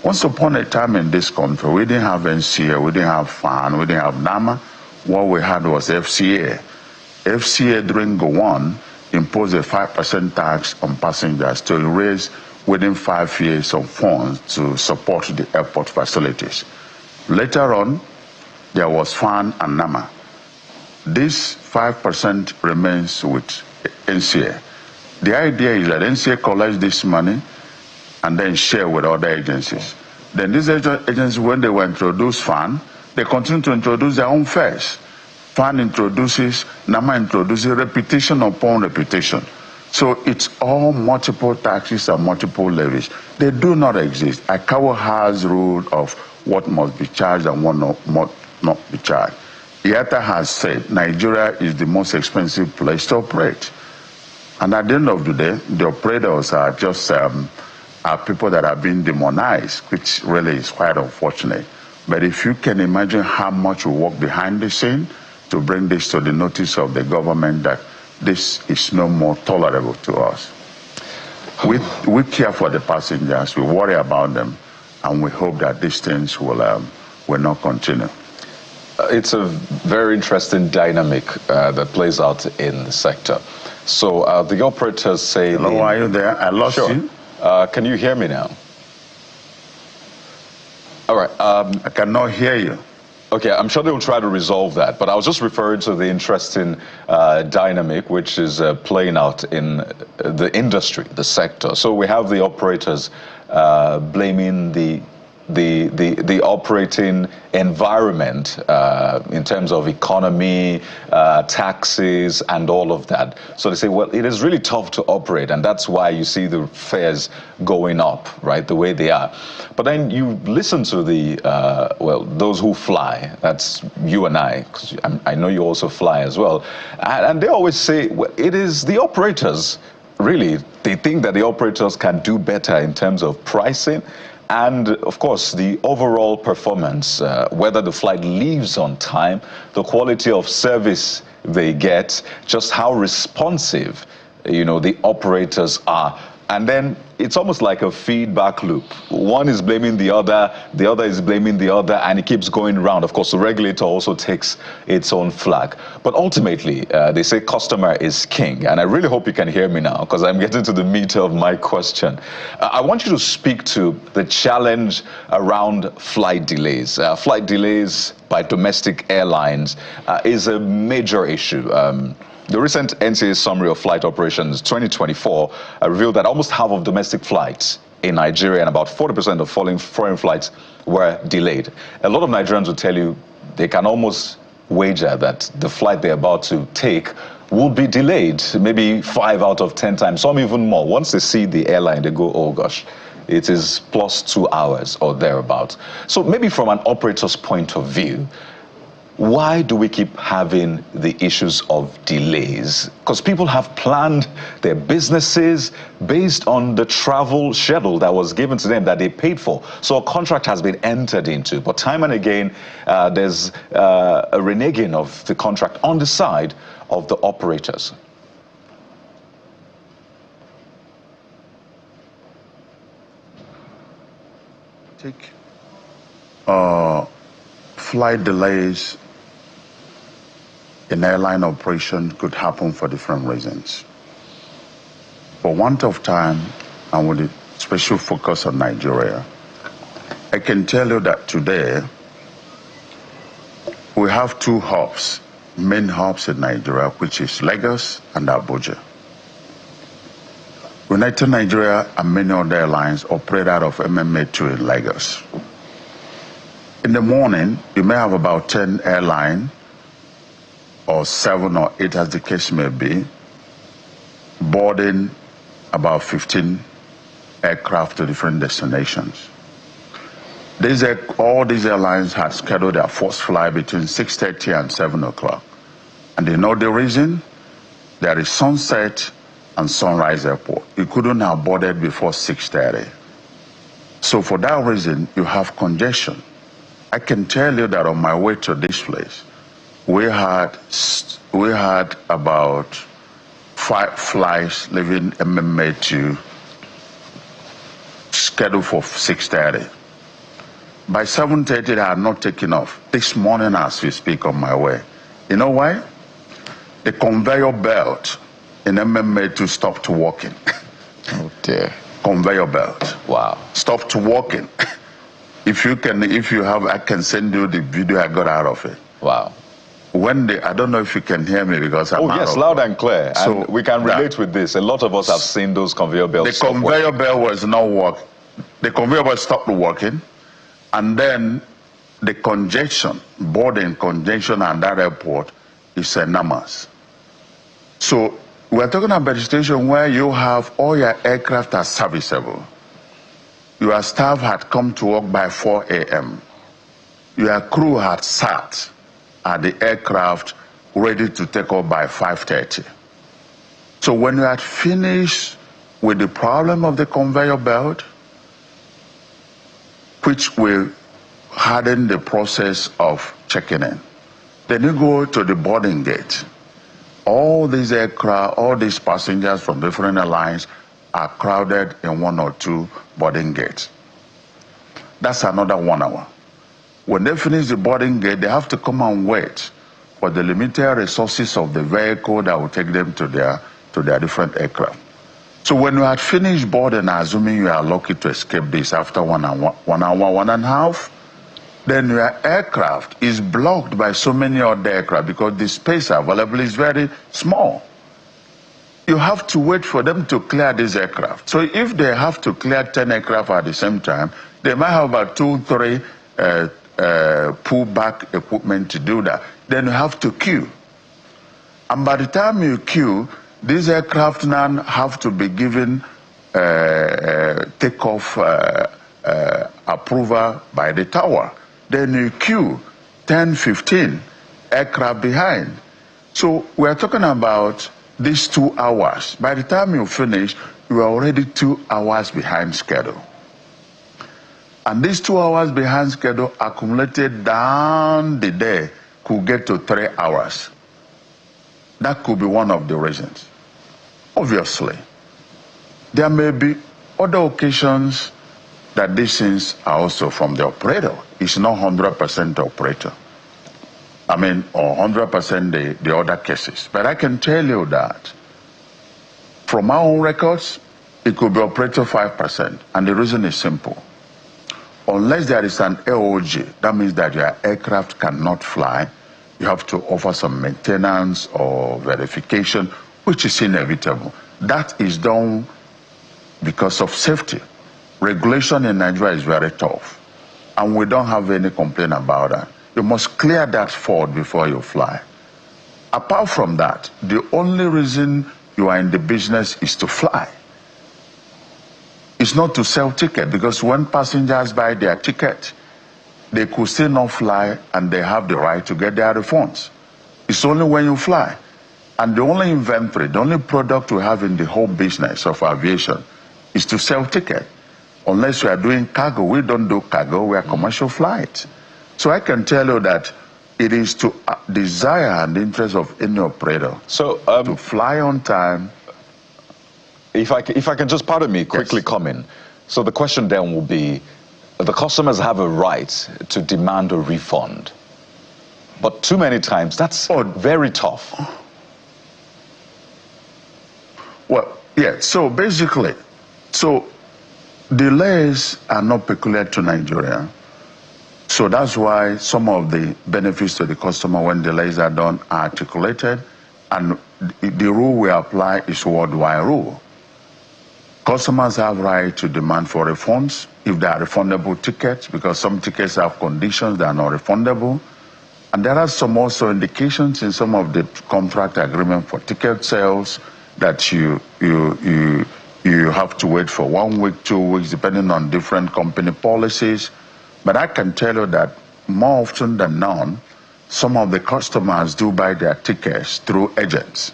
Speaker 6: Once upon a time in this country, we didn't have NCA, we didn't have FAN, we didn't have NAMA. What we had was FCA. FCA during Gowon imposed a 5% tax on passengers to raise within 5 years some funds to support the airport facilities. Later on, there was FAN and NAMA. This 5% remains with NCA. The idea is that NCA collects this money and then share with other agencies. Then these agencies, when they were introduced FAN, they continue to introduce their own fares. FAN introduces, NAMA introduces repetition upon repetition. So it's all multiple taxes and multiple levies. They do not exist. ICAO has rule of what must be charged and what not be charged. IATA has said Nigeria is the most expensive place to operate. And at the end of the day, the operators are just are people that are being demonized, which really is quite unfortunate. But if you can imagine how much we work behind the scene to bring this to the notice of the government, that this is no more tolerable to us. We care for the passengers, we worry about them, and we hope that these things will not continue.
Speaker 1: It's a very interesting dynamic that plays out in the sector. So the operators say...
Speaker 6: Hello, are you there? I lost you.
Speaker 1: Can you hear me now? All right.
Speaker 6: I cannot hear you.
Speaker 1: Okay, I'm sure they will try to resolve that, but I was just referring to the interesting dynamic which is playing out in the industry, the sector. So we have the operators blaming the operating environment in terms of economy, taxes, and all of that. So they say, well, it is really tough to operate, and that's why you see the fares going up, right, the way they are. But then you listen to the, well, those who fly, that's you and I, because I know you also fly as well, and they always say, well, it is the operators, really, they think that the operators can do better in terms of pricing, and of course, the overall performance, whether the flight leaves on time, the quality of service they get, just how responsive, you know, the operators are. And then it's almost like a feedback loop. One is blaming the other is blaming the other, and it keeps going round. Of course, the regulator also takes its own flag. But ultimately, they say customer is king. And I really hope you can hear me now, because I'm getting to the meat of my question. I want you to speak to the challenge around flight delays. Flight delays by domestic airlines is a major issue. The recent NCA summary of flight operations 2024 revealed that almost half of domestic flights in Nigeria and about 40% of foreign flights were delayed. A lot of Nigerians will tell you they can almost wager that the flight they're about to take will be delayed, maybe 5 out of 10 times, some even more. Once they see the airline, they go, oh gosh, it is plus 2 hours or thereabouts. So maybe from an operator's point of view, why do we keep having the issues of delays? Because people have planned their businesses based on the travel schedule that was given to them that they paid for. So a contract has been entered into, but time and again, there's a reneging of the contract on the side of the operators.
Speaker 6: Take flight delays in airline operation could happen for different reasons. For want of time, and with a special focus on Nigeria, I can tell you that today we have 2 hubs, main hubs in Nigeria, which is Lagos and Abuja. United Nigeria and many other airlines operate out of MMA2 in Lagos. In the morning, you may have about 10 airlines, or 7 or 8 as the case may be, boarding about 15 aircraft to different destinations. All these airlines had scheduled their first flight between 6:30 and 7 o'clock. And you know the reason? There is Sunset and Sunrise Airport. You couldn't have boarded before 6:30. So for that reason, you have congestion. I can tell you that on my way to this place, we had about 5 flights leaving MMA2 scheduled for 6:30. By 7:30, they had not taken off. This morning, as we speak, on my way. You know why? The conveyor belt in MMA2 stopped working.
Speaker 1: Oh dear.
Speaker 6: Conveyor belt.
Speaker 1: Wow.
Speaker 6: Stopped working. If you have, I can send you the video I got out of it.
Speaker 1: Wow.
Speaker 6: I don't know if you can hear me because I'm
Speaker 1: yes, loud and clear. So and we can relate with this. A lot of us have seen those conveyor belts.
Speaker 6: The conveyor belt was not working. The conveyor belt stopped working, and then the congestion, boarding congestion at that airport is enormous. So we're talking about a situation where you have all your aircraft are serviceable. Your staff had come to work by 4 a.m. Your crew had sat at the aircraft ready to take off by 5:30. So when you had finished with the problem of the conveyor belt, which will harden the process of checking in, then you go to the boarding gate. all these aircraft, all these passengers from different airlines are crowded in 1 or 2 boarding gates. That's another 1 hour. When they finish the boarding gate, they have to come and wait for the limited resources of the vehicle that will take them to their different aircraft. So when you had finished boarding, assuming you are lucky to escape this after 1 hour, 1.5, then your aircraft is blocked by so many other aircraft because the space available is very small. You have to wait for them to clear this aircraft. So if they have to clear 10 aircraft at the same time, they might have about 2, 3 pull-back equipment to do that. Then you have to queue. And by the time you queue, these aircraft now have to be given takeoff approval by the tower. Then you queue 10, 15 aircraft behind. So we're talking about these 2 hours. By the time you finish, you are already 2 hours behind schedule. And these 2 hours behind schedule accumulated down the day could get to 3 hours. That could be one of the reasons. Obviously, there may be other occasions that these things are also from the operator. It's not 100% operator. I mean, or 100% the other cases. But I can tell you that from our own records, it could be operator 5%. And the reason is simple. Unless there is an AOG, that means that your aircraft cannot fly, you have to offer some maintenance or verification, which is inevitable. That is done because of safety. Regulation in Nigeria is very tough, and we don't have any complaint about that. You must clear that fault before you fly. Apart from that, the only reason you are in the business is to fly. It's not to sell tickets, because when passengers buy their ticket, they could still not fly and they have the right to get their refunds. It's only when you fly. And the only inventory, the only product we have in the whole business of aviation is to sell tickets. Unless we are doing cargo, we don't do cargo, we are commercial flights. So I can tell you that it is to desire and interest of any operator to fly on time.
Speaker 1: If I can just, pardon me, quickly come in. So the question then will be, the customers have a right to demand a refund. But too many times, that's very tough.
Speaker 6: Well, yeah, so basically, delays are not peculiar to Nigeria. So that's why some of the benefits to the customer when delays are done are articulated, and the rule we apply is worldwide rule. Customers have right to demand for refunds if they are refundable tickets, because some tickets have conditions that are not refundable. And there are some also indications in some of the contract agreement for ticket sales that you have to wait for 1 week, 2 weeks, depending on different company policies. But I can tell you that more often than not, some of the customers do buy their tickets through agents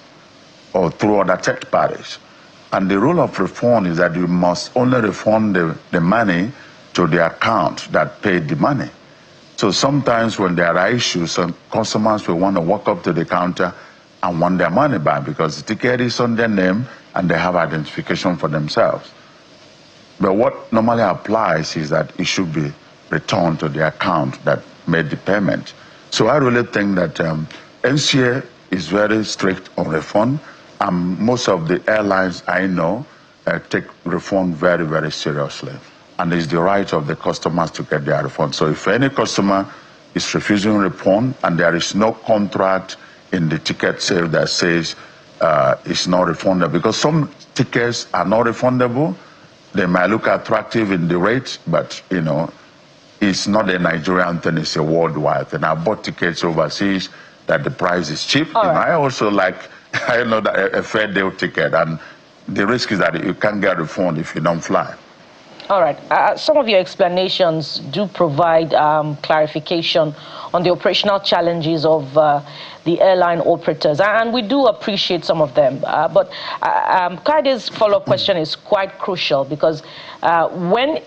Speaker 6: or through other third parties. And the rule of refund is that you must only refund the money to the account that paid the money. So sometimes when there are issues, some customers will want to walk up to the counter and want their money back because the ticket is on their name and they have identification for themselves. But what normally applies is that it should be returned to the account that made the payment. So I really think that NCA is very strict on refund. Most of the airlines I know take refund very, very seriously. And it's the right of the customers to get their refund. So if any customer is refusing refund and there is no contract in the ticket sale that says it's not refundable, because some tickets are not refundable, they might look attractive in the rate, but you know, it's not a Nigerian thing, it's a worldwide thing. I bought tickets overseas that the price is cheap. You know, I also like, I know that a fair deal ticket, and the risk is that you can't get a refund if you don't fly.
Speaker 2: All right. Some of your explanations do provide clarification on the operational challenges of the airline operators, and we do appreciate some of them. But Kaide's follow-up question is quite crucial, because when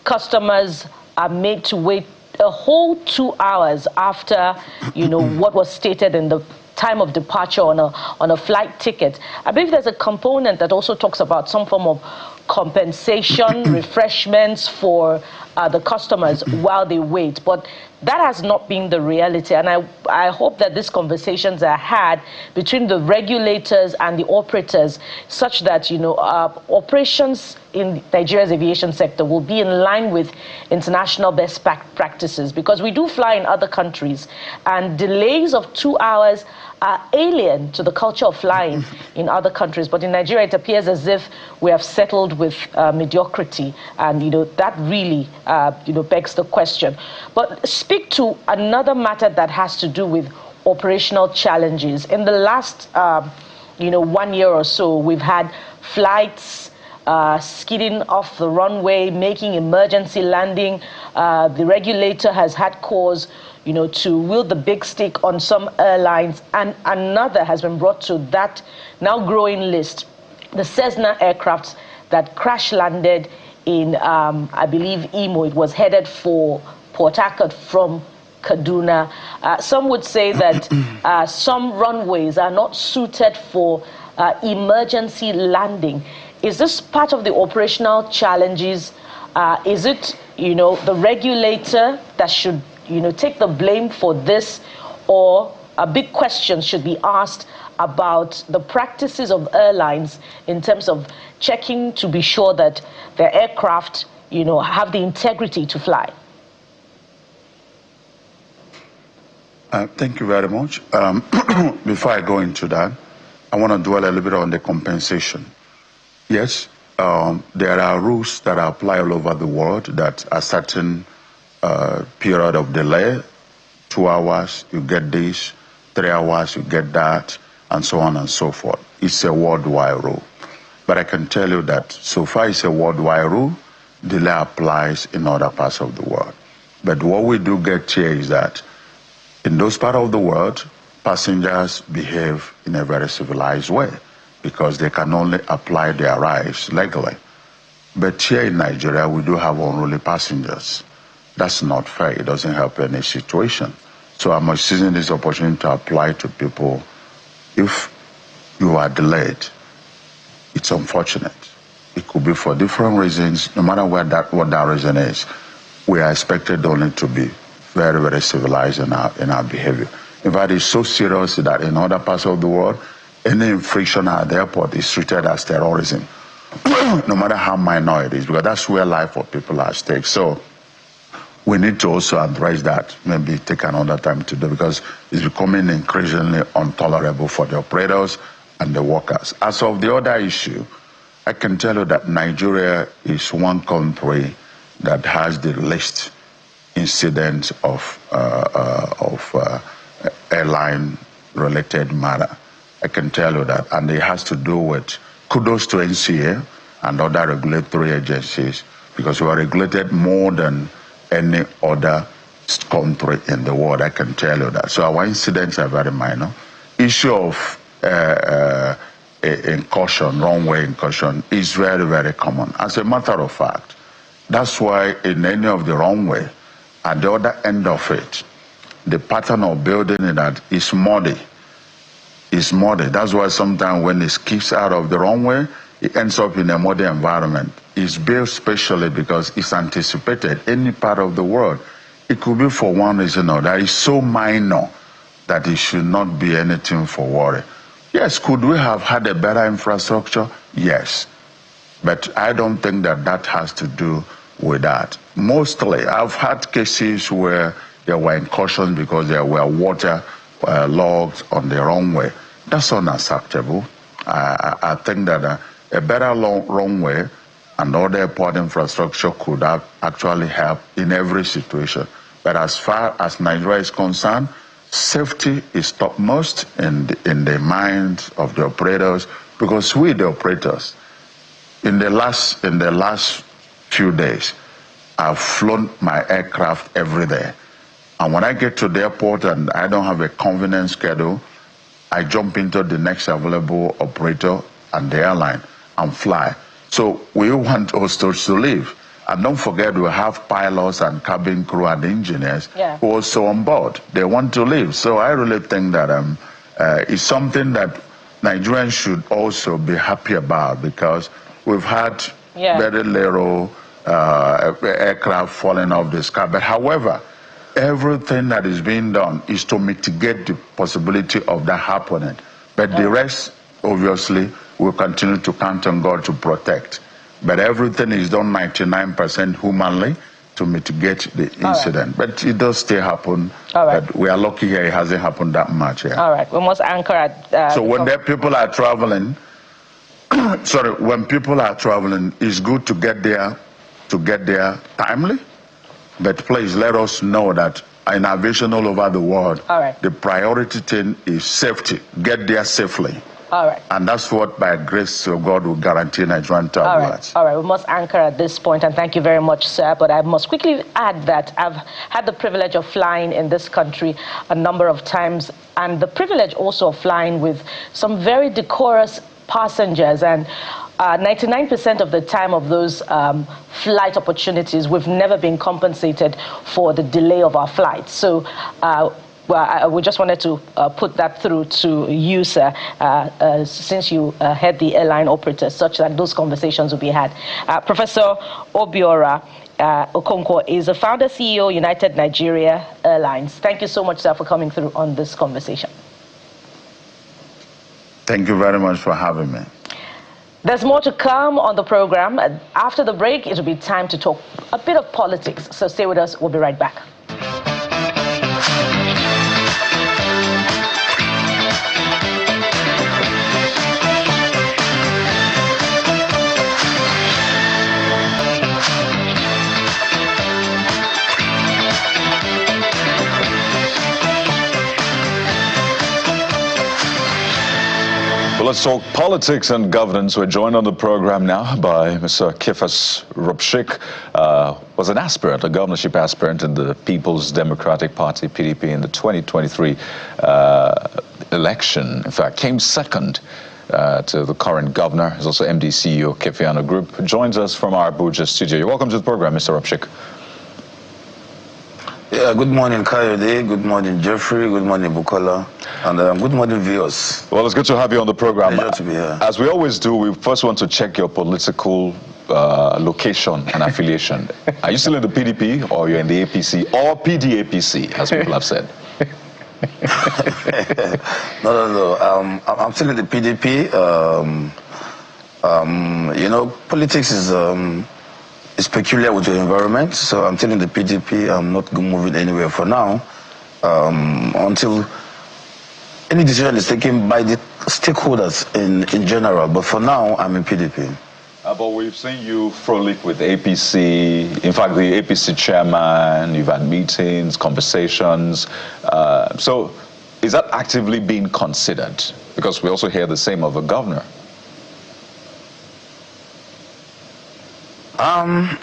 Speaker 2: customers are made to wait a whole 2 hours after, you know, what was stated in the time of departure on a flight ticket. I believe there's a component that also talks about some form of compensation, refreshments for the customers while they wait. But that has not been the reality. And I hope that these conversations are had between the regulators and the operators such that, operations in Nigeria's aviation sector will be in line with international best practices, because we do fly in other countries and delays of 2 hours are alien to the culture of flying in other countries. But in Nigeria, it appears as if we have settled with mediocrity. And, that really, begs the question. But speak to another matter that has to do with operational challenges. In the last, 1 year or so, we've had flights skidding off the runway, making emergency landing. The regulator has had cause to wield the big stick on some airlines, and another has been brought to that now growing list, the Cessna aircrafts that crash landed in, I believe, Imo. It was headed for Port Harcourt from Kaduna. Some would say that some runways are not suited for emergency landing. Is this part of the operational challenges? Is it, the regulator that should take the blame for this, or a big question should be asked about the practices of airlines in terms of checking to be sure that their aircraft, have the integrity to fly?
Speaker 6: Thank you very much. Before I go into that, I want to dwell a little bit on the compensation. Yes, there are rules that are applied all over the world that a certain period of delay, 2 hours, you get this, 3 hours, you get that, and so on and so forth. It's a worldwide rule. But I can tell you that so far it's a worldwide rule, delay applies in other parts of the world. But what we do get here is that in those parts of the world, passengers behave in a very civilized way because they can only apply their rights legally. But here in Nigeria, we do have unruly passengers. That's not fair. It doesn't help any situation. So I'm seizing this opportunity to apply to people. If you are delayed, it's unfortunate. It could be for different reasons. No matter what that reason is, we are expected only to be very, very civilized in our behavior. In fact, it's so serious that in other parts of the world, any infraction at the airport is treated as terrorism, no matter how minor it is, because that's where life of people are at stake. So we need to also address that, maybe take another time to do, because it's becoming increasingly intolerable for the operators and the workers. As of the other issue, I can tell you that Nigeria is one country that has the least incidents of airline-related matter. I can tell you that, and it has to do with kudos to NCA and other regulatory agencies, because we are regulated more than any other country in the world. I can tell you that. So our incidents are very minor. Issue of incursion, runway incursion, is very, very common. As a matter of fact, that's why in any of the runway, at the other end of it, the pattern of building it that is muddy. It's muddy. That's why sometimes when it skips out of the runway, it ends up in a muddy environment. It's built specially because it's anticipated any part of the world. It could be for one reason or that. It's so minor that it should not be anything for worry. Yes, could we have had a better infrastructure? Yes. But I don't think that that has to do with that. Mostly, I've had cases where there were incursions because there were water logs on the runway. That's unacceptable. I think that a better runway and other airport infrastructure could have actually help in every situation. But as far as Nigeria is concerned, safety is topmost in the minds of the operators, because we, the operators, in the last few days, I've flown my aircraft every day. And when I get to the airport and I don't have a convenient schedule, I jump into the next available operator and the airline and fly. So we want hostels to leave. And don't forget, we have pilots and cabin crew and engineers who are also on board. They want to leave. So I really think that is something that Nigerians should also be happy about, because we've had very little aircraft falling off the sky. But however, everything that is being done is to mitigate the possibility of that happening. But the rest, obviously, will continue to count on God to protect. But everything is done 99% humanly to mitigate the incident. But it does still happen. But we are lucky here it hasn't happened that much here.
Speaker 2: All right, we must anchor at...
Speaker 6: so when people are traveling, when people are traveling, it's good to get there timely. But please let us know that in aviation all over the world, the priority thing is safety. Get there safely.
Speaker 2: All right.
Speaker 6: And that's what, by grace of God, will guarantee Nigerian travelers.
Speaker 2: All right, we must anchor at this point, and thank you very much, sir. But I must quickly add that I've had the privilege of flying in this country a number of times, and the privilege also of flying with some very decorous passengers, and 99% of the time of those flight opportunities, we've never been compensated for the delay of our flights. So we just wanted to put that through to you, sir, since you head the airline operators, such that those conversations will be had. Professor Obiora Okonkwo is the founder, CEO, United Nigeria Airlines. Thank you so much, sir, for coming through on this conversation.
Speaker 6: Thank you very much for having me.
Speaker 2: There's more to come on the program. After the break, it will be time to talk a bit of politics. So stay with us. We'll be right back.
Speaker 1: Well, let's talk politics and governance. We're joined on the program now by Mr. Kefas Ropshik, was an aspirant, a governorship aspirant in the People's Democratic Party, PDP, in the 2023 election. In fact, came second to the current governor. He's also MD, CEO, Kefiano Group. Joins us from our Abuja studio. You're welcome to the program, Mr. Ropshik.
Speaker 7: Yeah, good morning, Kayode. Good morning, Jeffrey. Good morning, Bukola. And good morning, viewers.
Speaker 1: Well, it's good to have you on the program.
Speaker 7: Pleasure to be here.
Speaker 1: As we always do, we first want to check your political location and affiliation. Are you still in the PDP, or you're in the APC, or PDAPC, as people have said?
Speaker 7: No. I'm still in the PDP. You know, politics is peculiar with the environment, so I'm still in the PDP. I'm not moving anywhere for now until any decision is taken by the stakeholders in general. But for now, I'm in PDP.
Speaker 1: But we've seen you frolic with APC. In fact, the APC chairman, you've had meetings, conversations. So is that actively being considered? Because we also hear the same of the governor.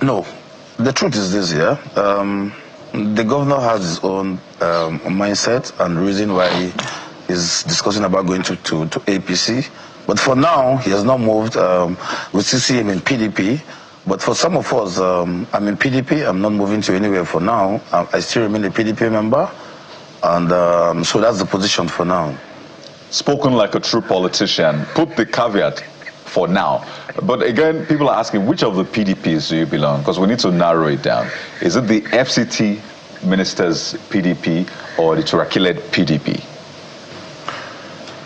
Speaker 7: No. The truth is this, yeah. The governor has his own mindset and reason why he is discussing about going to APC. But for now, he has not moved. We still see him in PDP. But for some of us, I'm in PDP. I'm not moving to anywhere for now. I still remain a PDP member. And so that's the position for now.
Speaker 1: Spoken like a true politician. Put the caveat for now. But again, people are asking, which of the PDPs do you belong? Because we need to narrow it down. Is it the FCT ministers PDP or the Turaki-led PDP?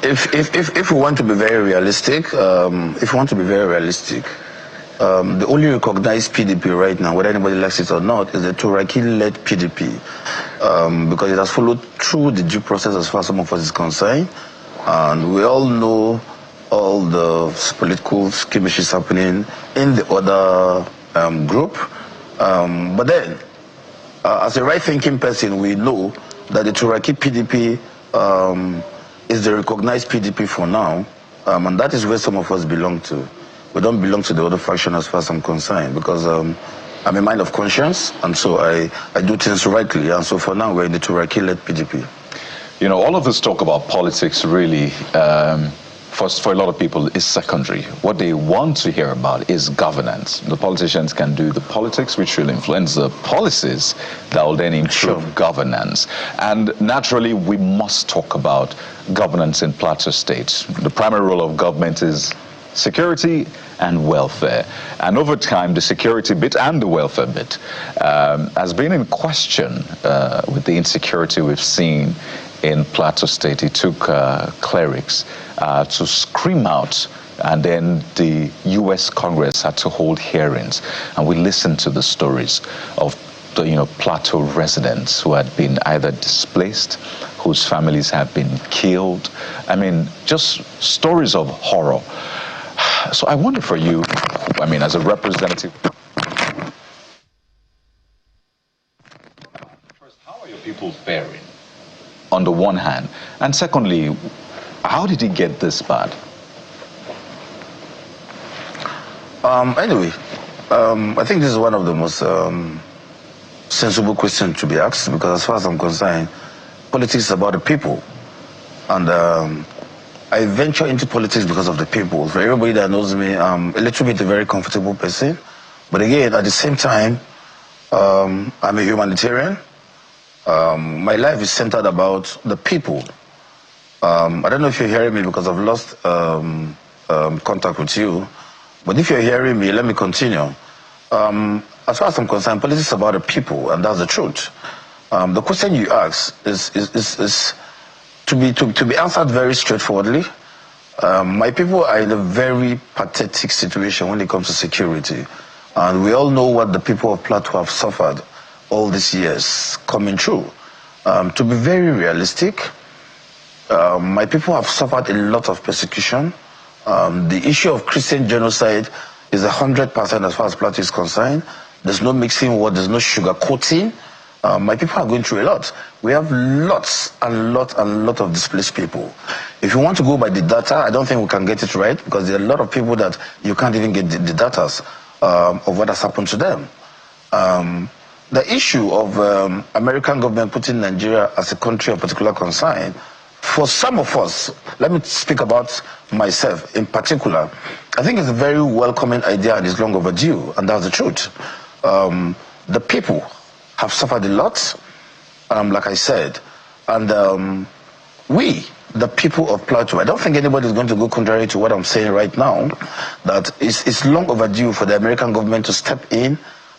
Speaker 7: If we want to be very realistic, the only recognized PDP right now, whether anybody likes it or not, is the Turaki-led PDP, because it has followed through the due process as far as some of us is concerned, and we all know all the political skirmishes happening in the other group. But then, as a right-thinking person, we know that the Turaki PDP is the recognized PDP for now, and that is where some of us belong to. We don't belong to the other faction as far as I'm concerned, because I'm a man of conscience, and so I do things rightly, and so for now we're in the Turaki-led PDP.
Speaker 1: You know, all of this talk about politics really for a lot of people, is secondary. What they want to hear about is governance. The politicians can do the politics, which will influence the policies that will then improve governance. And naturally, we must talk about governance in Plateau State. The primary role of government is security and welfare. And over time, the security bit and the welfare bit has been in question with the insecurity we've seen in Plateau State. It took clerics to scream out, and then the U.S. Congress had to hold hearings. And we listened to the stories of the Plateau residents who had been either displaced, whose families have been killed. I mean, just stories of horror. So I wonder for you, I mean, as a representative, first, how are your people faring, on the one hand? And secondly, how did it get this bad?
Speaker 7: Anyway, I think this is one of the most sensible questions to be asked, because as far as I'm concerned, politics is about the people. And I venture into politics because of the people. For everybody that knows me, I'm a little bit a very comfortable person. But again, at the same time, I'm a humanitarian. My life is centered about the people. I don't know if you're hearing me because I've lost contact with you. But if you're hearing me, let me continue. As far as I'm concerned, politics is about the people, and that's the truth. The question you ask is to be answered very straightforwardly. My people are in a very pathetic situation when it comes to security. And we all know what the people of Plateau have suffered all these years coming through. To be very realistic, my people have suffered a lot of persecution. The issue of Christian genocide is 100% as far as Plateau is concerned. There's no mixing word, there's no sugarcoating. My people are going through a lot. We have lots of displaced people. If you want to go by the data, I don't think we can get it right, because there are a lot of people that you can't even get the data of what has happened to them. The issue of American government putting Nigeria as a country of particular concern, for some of us, let me speak about myself in particular, I think it's a very welcoming idea and it's long overdue, and that's the truth. The people have suffered a lot, like I said, and we, the people of Plateau, I don't think anybody is going to go contrary to what I'm saying right now, that it's long overdue for the American government to step in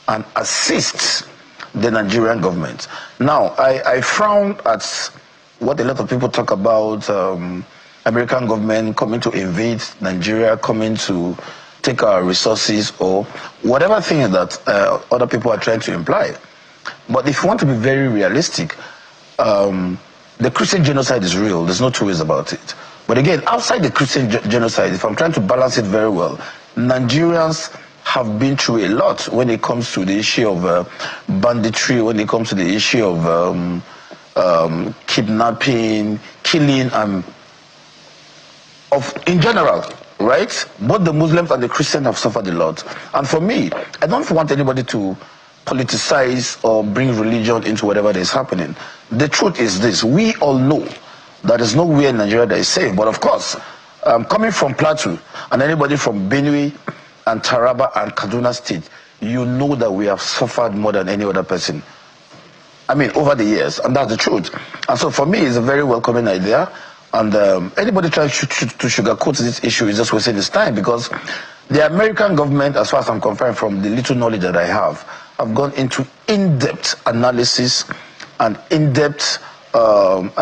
Speaker 7: and assist the Nigerian government. Now, I frown at what a lot of people talk about, American government coming to invade Nigeria, coming to take our resources, or whatever thing that other people are trying to imply. But if you want to be very realistic, the Christian genocide is real. There's no two ways about it. But again, outside the Christian genocide, if I'm trying to balance it very well, Nigerians have been through a lot when it comes to the issue of banditry, when it comes to the issue of kidnapping, killing, in general, right? Both the Muslims and the Christians have suffered a lot. And for me, I don't want anybody to politicize or bring religion into whatever is happening. The truth is this: we all know that there's nowhere in Nigeria that is safe. But of course, coming from Plateau and anybody from Benue and Taraba and Kaduna State, you know that we have suffered more than any other person. I mean, over the years, and that's the truth. And so for me, it's a very welcoming idea. And anybody trying to sugarcoat this issue is just wasting his time, because the American government, as far as I'm concerned, from the little knowledge that I have gone into in-depth analysis and in-depth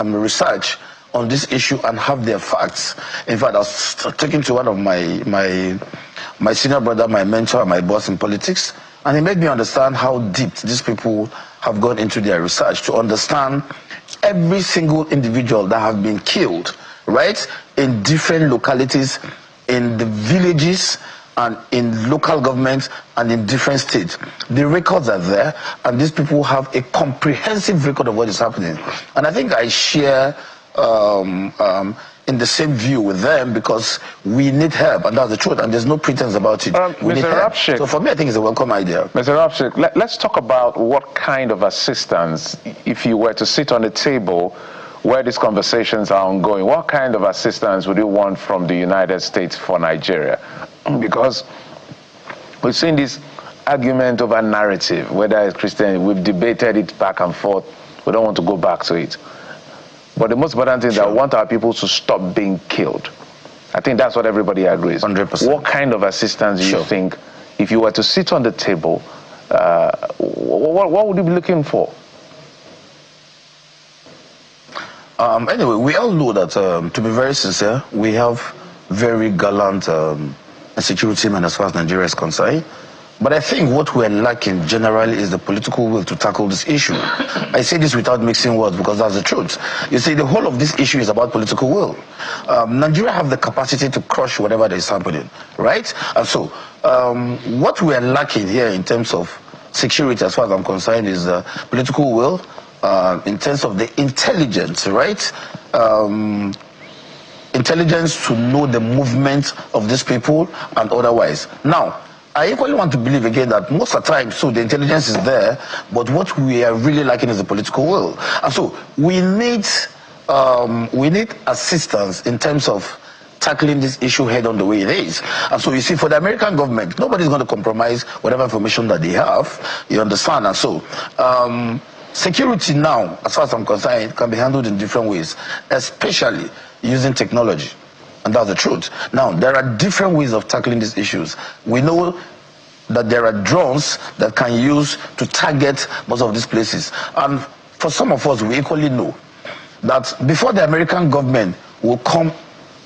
Speaker 7: research on this issue and have their facts. In fact, I was talking to one of my senior brother, my mentor, my boss in politics, and he made me understand how deep these people have gone into their research to understand every single individual that have been killed, right, in different localities, in the villages, and in local governments, and in different states. The records are there, and these people have a comprehensive record of what is happening. And I think I share in the same view with them, because we need help, and that's the truth, and there's no pretense about it. We need help. So for me, I think it's a welcome idea.
Speaker 3: Mr. Rapshik, let's talk about what kind of assistance, if you were to sit on the table where these conversations are ongoing, what kind of assistance would you want from the United States for Nigeria? Because we've seen this argument over narrative, whether it's Christian, we've debated it back and forth. We don't want to go back to it. But the most important thing is that we want our people to stop being killed. I think that's what everybody agrees.
Speaker 7: 100%.
Speaker 3: What kind of assistance do you think, if you were to sit on the table, what would you be looking for?
Speaker 7: Anyway, we all know that, to be very sincere, we have very gallant security men as far as Nigeria is concerned. But I think what we're lacking generally is the political will to tackle this issue. I say this without mixing words because that's the truth. You see, the whole of this issue is about political will. Nigeria have the capacity to crush whatever is happening, right? And so, what we're lacking here in terms of security, as far as I'm concerned, is political will, in terms of the intelligence, right? Intelligence to know the movement of these people and otherwise. Now, I equally want to believe again that most of the time, so the intelligence is there, but what we are really lacking is the political will. And so we need assistance in terms of tackling this issue head on the way it is. And so you see, for the American government, nobody's going to compromise whatever information that they have. You understand? And so security now, as far as I'm concerned, can be handled in different ways, especially using technology. And that's the truth. Now, there are different ways of tackling these issues. We know that there are drones that can use to target most of these places. And for some of us, we equally know that before the American government will come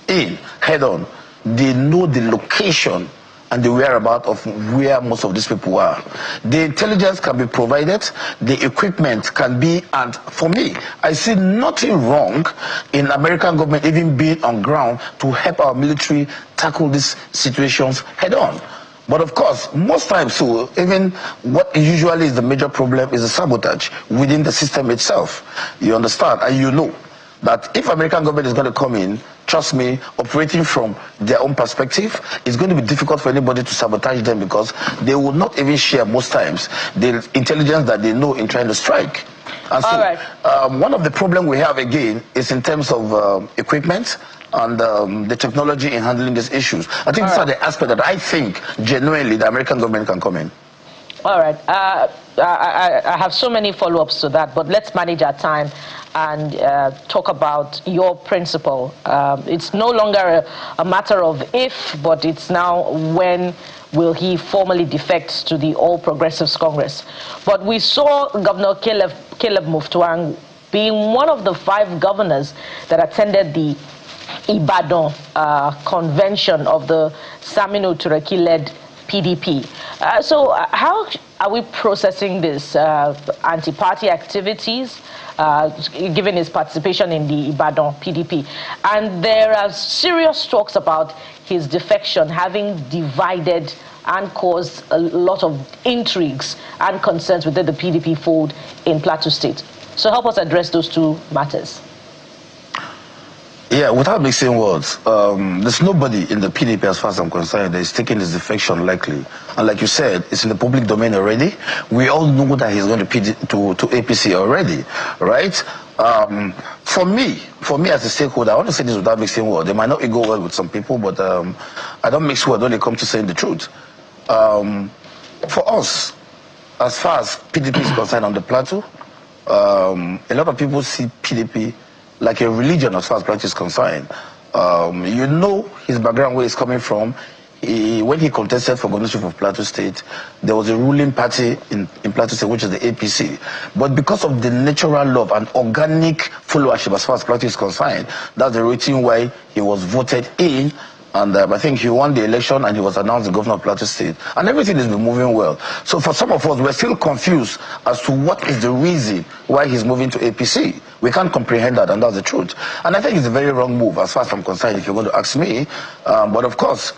Speaker 7: in head on, they know the location and the whereabouts of where most of these people are. The intelligence can be provided, the equipment can be, and for me, I see nothing wrong in American government even being on ground to help our military tackle these situations head on. But of course, most times, so even what usually is the major problem is the sabotage within the system itself. You understand? And you know that if American government is going to come in, trust me, operating from their own perspective, it's going to be difficult for anybody to sabotage them because they will not even share most times the intelligence that they know in trying to strike. And so, one of the problems we have again is in terms of equipment and the technology in handling these issues. I think these are the aspects that I think genuinely the American government can come in.
Speaker 2: All right. I have so many follow-ups to that, but let's manage our time and talk about your principle. It's no longer a matter of if, but it's now when will he formally defect to the All Progressives Congress. But we saw Governor Caleb Muftuang being one of the 5 governors that attended the Ibadan convention of the Saminu Turaki-led PDP. So how are we processing this anti-party activities, given his participation in the Ibadan PDP? And there are serious talks about his defection having divided and caused a lot of intrigues and concerns within the PDP fold in Plateau State. So help us address those two matters.
Speaker 7: Yeah, without mixing words, there's nobody in the PDP, as far as I'm concerned, that is taking his defection lightly. And like you said, it's in the public domain already. We all know that he's going to APC already, right? For me as a stakeholder, I want to say this without mixing words. They might not go well with some people, but I don't mix words when it comes to saying the truth. For us, as far as PDP is concerned on the plateau, a lot of people see PDP like a religion as far as Plateau is concerned. You know his background, where he's coming from. When he contested for governorship of Plateau State, there was a ruling party in Plateau State, which is the APC. But because of the natural love and organic followership as far as Plateau is concerned, that's the reason why he was voted in. And I think he won the election and he was announced the governor of Plateau State. And everything has been moving well. So for some of us, we're still confused as to what is the reason why he's moving to APC. We can't comprehend that, and that's the truth. And I think it's a very wrong move as far as I'm concerned, if you're going to ask me. But of course,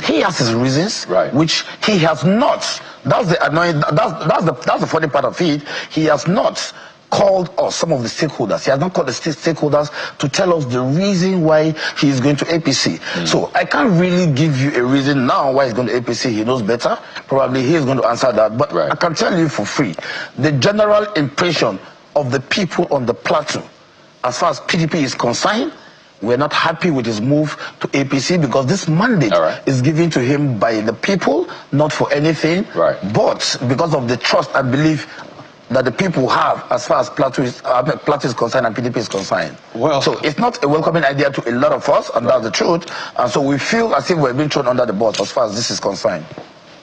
Speaker 7: he has his reasons, which he has not. That's the annoying, that's the funny part of it. He has not called us, some of the stakeholders. He has not called the stakeholders to tell us the reason why he is going to APC. So I can't really give you a reason now why he's going to APC. He knows better. Probably he is going to answer that. But I can tell you for free, the general impression of the people on the plateau as far as PDP is concerned, we're not happy with his move to APC because this mandate is given to him by the people, not for anything, but because of the trust and belief that the people have as far as Plateau is concerned and PDP is concerned. Well, so it's not a welcoming idea to a lot of us, and that's the truth. And so we feel as if we're being thrown under the bus as far as this is concerned.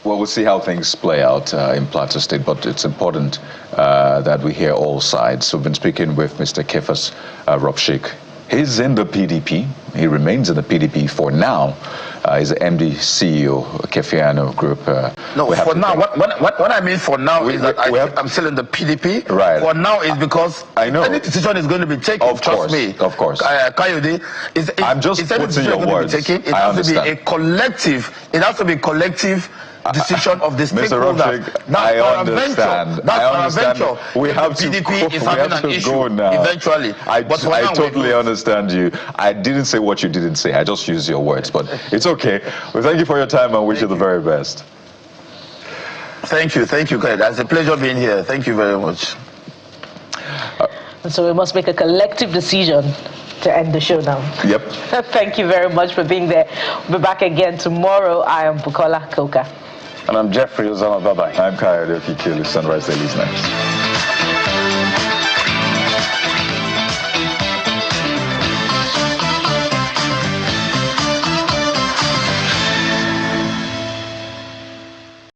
Speaker 1: Well, we'll see how things play out in Plateau State, but it's important that we hear all sides. We've been speaking with Mr. Kefas Ropshik. He's in the PDP. He remains in the PDP for now. He's the MD CEO Kefiano Group.
Speaker 7: No, for now. What I mean for now is that I'm still in the PDP.
Speaker 1: Right.
Speaker 7: For now is because
Speaker 1: I know
Speaker 7: any decision is going to be taken. Trust me.
Speaker 1: Of course.
Speaker 7: Kayode,
Speaker 1: I'm just putting your words.
Speaker 7: It has to be a collective. It has to be collective decision of the stakeholders.
Speaker 1: I understand. We have to go now.
Speaker 7: Eventually.
Speaker 1: I totally understand you. I didn't say what you didn't say. I just used your words, but it's okay. Well, thank you for your time and wish you the very best.
Speaker 7: Thank you, Kayode. It's a pleasure being here. Thank you very much.
Speaker 2: So we must make a collective decision to end the show now.
Speaker 1: Yep.
Speaker 2: Thank you very much for being there. We'll be back again tomorrow. I am Bukola Koka.
Speaker 3: And I'm Jeffrey Ozama. Bye-bye.
Speaker 1: I'm Kayode Okikili. Sunrise Daily is next.